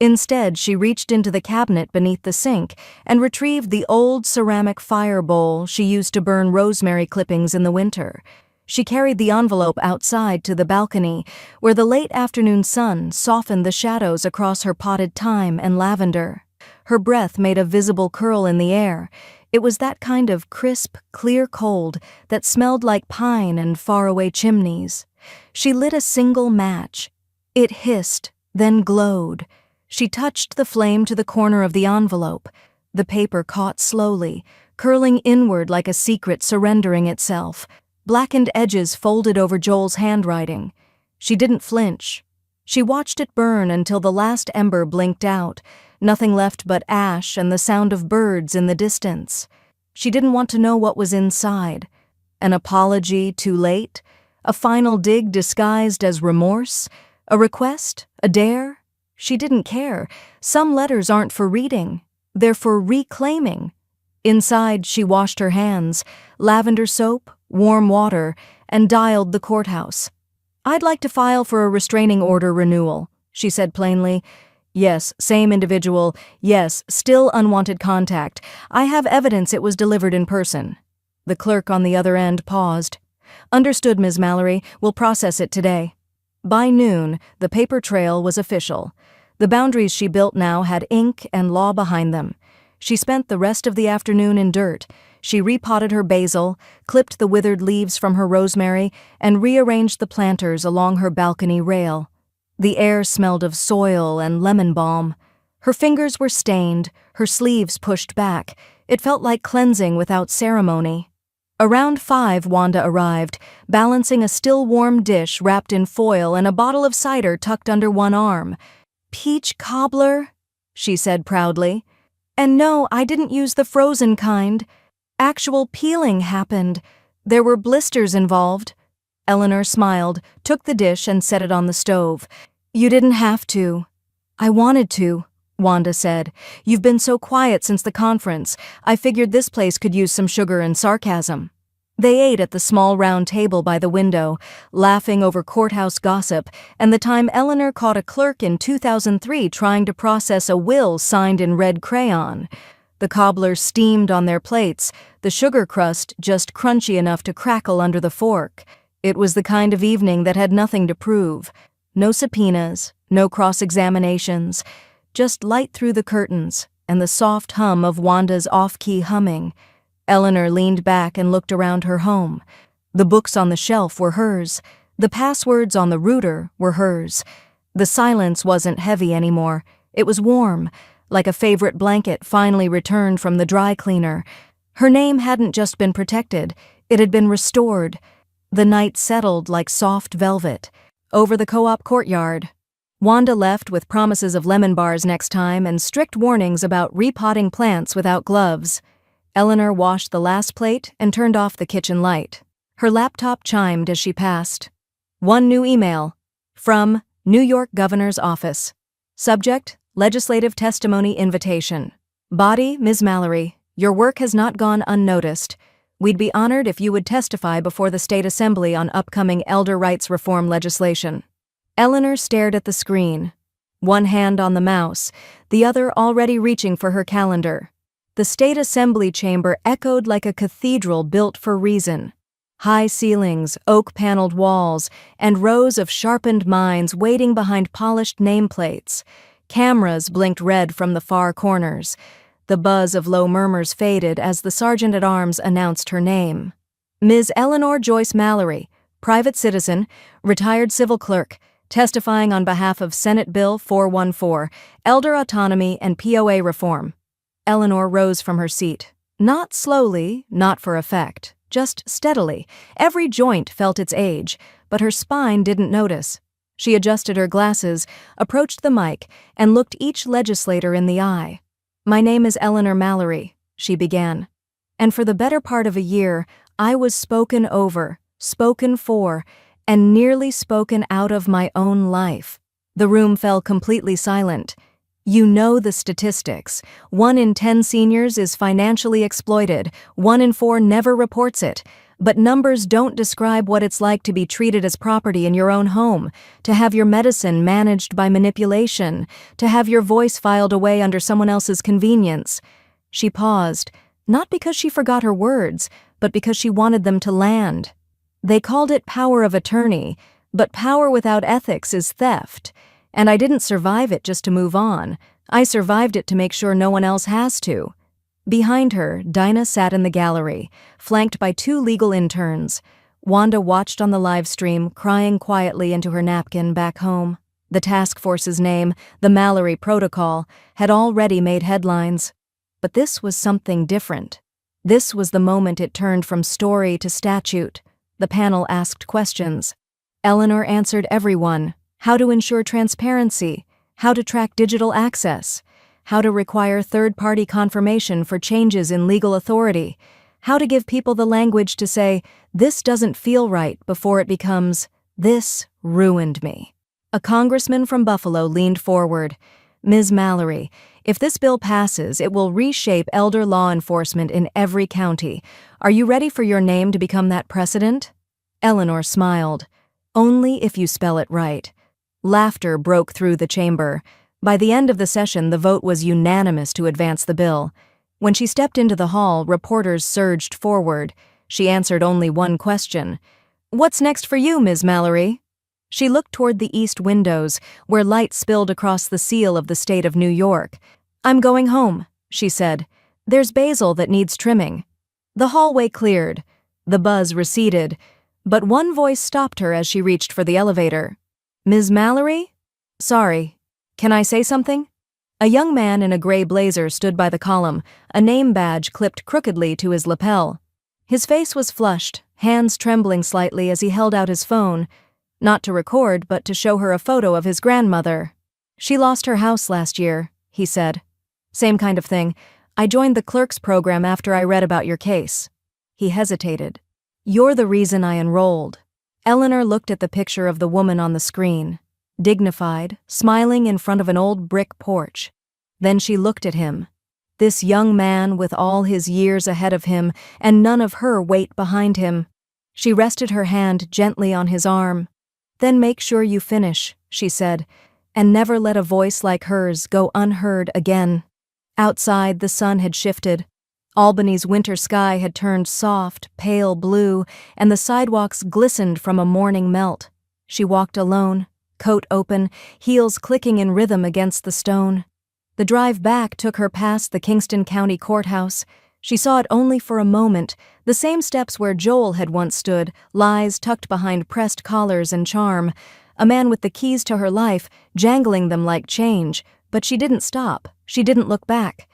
Instead, she reached into the cabinet beneath the sink and retrieved the old ceramic fire bowl she used to burn rosemary clippings in the winter. She carried the envelope outside to the balcony, where the late afternoon sun softened the shadows across her potted thyme and lavender. Her breath made a visible curl in the air. It was that kind of crisp, clear cold that smelled like pine and faraway chimneys. She lit a single match. It hissed, then glowed. She touched the flame to the corner of the envelope. The paper caught slowly, curling inward like a secret surrendering itself. Blackened edges folded over Joel's handwriting. She didn't flinch. She watched it burn until the last ember blinked out, nothing left but ash and the sound of birds in the distance. She didn't want to know what was inside. An apology too late? A final dig disguised as remorse? A request? A dare? She didn't care. Some letters aren't for reading. They're for reclaiming. Inside, she washed her hands, lavender soap, warm water, and dialed the courthouse. "I'd like to file for a restraining order renewal," she said plainly. "Yes, same individual. Yes, still unwanted contact. I have evidence it was delivered in person." The clerk on the other end paused. "Understood, Ms. Mallory. We'll process it today." By noon, the paper trail was official. The boundaries she built now had ink and law behind them. She spent the rest of the afternoon in dirt. She repotted her basil, clipped the withered leaves from her rosemary, and rearranged the planters along her balcony rail. The air smelled of soil and lemon balm. Her fingers were stained, her sleeves pushed back. It felt like cleansing without ceremony. Around 5, Wanda arrived, balancing a still warm dish wrapped in foil and a bottle of cider tucked under one arm. "Peach cobbler," she said proudly. "And no, I didn't use the frozen kind. Actual peeling happened. There were blisters involved." Eleanor smiled, took the dish and set it on the stove. "You didn't have to." "I wanted to," Wanda said. "You've been so quiet since the conference. I figured this place could use some sugar and sarcasm." They ate at the small round table by the window, laughing over courthouse gossip and the time Eleanor caught a clerk in 2003 trying to process a will signed in red crayon. The cobbler steamed on their plates, the sugar crust just crunchy enough to crackle under the fork. It was the kind of evening that had nothing to prove. No subpoenas, no cross-examinations, just light through the curtains and the soft hum of Wanda's off-key humming. Eleanor leaned back and looked around her home. The books on the shelf were hers. The passwords on the router were hers. The silence wasn't heavy anymore. It was warm, like a favorite blanket finally returned from the dry cleaner. Her name hadn't just been protected, it had been restored. The night settled like soft velvet. Over the co-op courtyard, Wanda left with promises of lemon bars next time and strict warnings about repotting plants without gloves. Eleanor washed the last plate and turned off the kitchen light. Her laptop chimed as she passed. One new email. From New York Governor's Office. Subject, Legislative Testimony Invitation. Body, Ms. Mallory, your work has not gone unnoticed. We'd be honored if you would testify before the State Assembly on upcoming elder rights reform legislation. Eleanor stared at the screen, one hand on the mouse, the other already reaching for her calendar. The State Assembly chamber echoed like a cathedral built for reason. High ceilings, oak-paneled walls, and rows of sharpened minds waiting behind polished nameplates. Cameras blinked red from the far corners. The buzz of low murmurs faded as the sergeant-at-arms announced her name. Ms. Eleanor Joyce Mallory, private citizen, retired civil clerk, testifying on behalf of Senate Bill 414, Elder Autonomy and POA Reform. Eleanor rose from her seat. Not slowly, not for effect, just steadily. Every joint felt its age, but her spine didn't notice. She adjusted her glasses, approached the mic, and looked each legislator in the eye. "My name is Eleanor Mallory," she began. "And for the better part of a year, I was spoken over, spoken for, and nearly spoken out of my own life." The room fell completely silent. You know the statistics. 1 in 10 seniors is financially exploited. 1 in 4 never reports it. But numbers don't describe what it's like to be treated as property in your own home, to have your medicine managed by manipulation, to have your voice filed away under someone else's convenience. She paused, not because she forgot her words, but because she wanted them to land. They called it power of attorney, but power without ethics is theft. And I didn't survive it just to move on. I survived it to make sure no one else has to. Behind her, Dinah sat in the gallery, flanked by 2 legal interns. Wanda watched on the live stream, crying quietly into her napkin back home. The task force's name, the Mallory Protocol, had already made headlines. But this was something different. This was the moment it turned from story to statute. The panel asked questions. Eleanor answered everyone. How to ensure transparency, how to track digital access, how to require third-party confirmation for changes in legal authority, how to give people the language to say, "This doesn't feel right," before it becomes, "This ruined me." A congressman from Buffalo leaned forward. "Ms. Mallory, if this bill passes, it will reshape elder law enforcement in every county. Are you ready for your name to become that precedent?" Eleanor smiled. "Only if you spell it right." Laughter broke through the chamber. By the end of the session, the vote was unanimous to advance the bill. When she stepped into the hall, reporters surged forward. She answered only one question. "What's next for you, Ms. Mallory?" She looked toward the east windows, where light spilled across the seal of the state of New York. "I'm going home," she said. "There's basil that needs trimming." The hallway cleared. The buzz receded. But one voice stopped her as she reached for the elevator. "Ms. Mallory? Sorry. Can I say something?" A young man in a gray blazer stood by the column, a name badge clipped crookedly to his lapel. His face was flushed, hands trembling slightly as he held out his phone, not to record but to show her a photo of his grandmother. "She lost her house last year," he said. "Same kind of thing. I joined the clerk's program after I read about your case." He hesitated. "You're the reason I enrolled." Eleanor looked at the picture of the woman on the screen, dignified, smiling in front of an old brick porch. Then she looked at him. This young man with all his years ahead of him and none of her weight behind him. She rested her hand gently on his arm. "Then make sure you finish," she said, "and never let a voice like hers go unheard again." Outside, the sun had shifted. Albany's winter sky had turned soft, pale blue, and the sidewalks glistened from a morning melt. She walked alone, coat open, heels clicking in rhythm against the stone. The drive back took her past the Kingston County Courthouse. She saw it only for a moment, the same steps where Joel had once stood, lies tucked behind pressed collars and charm, a man with the keys to her life, jangling them like change, but she didn't stop, she didn't look back.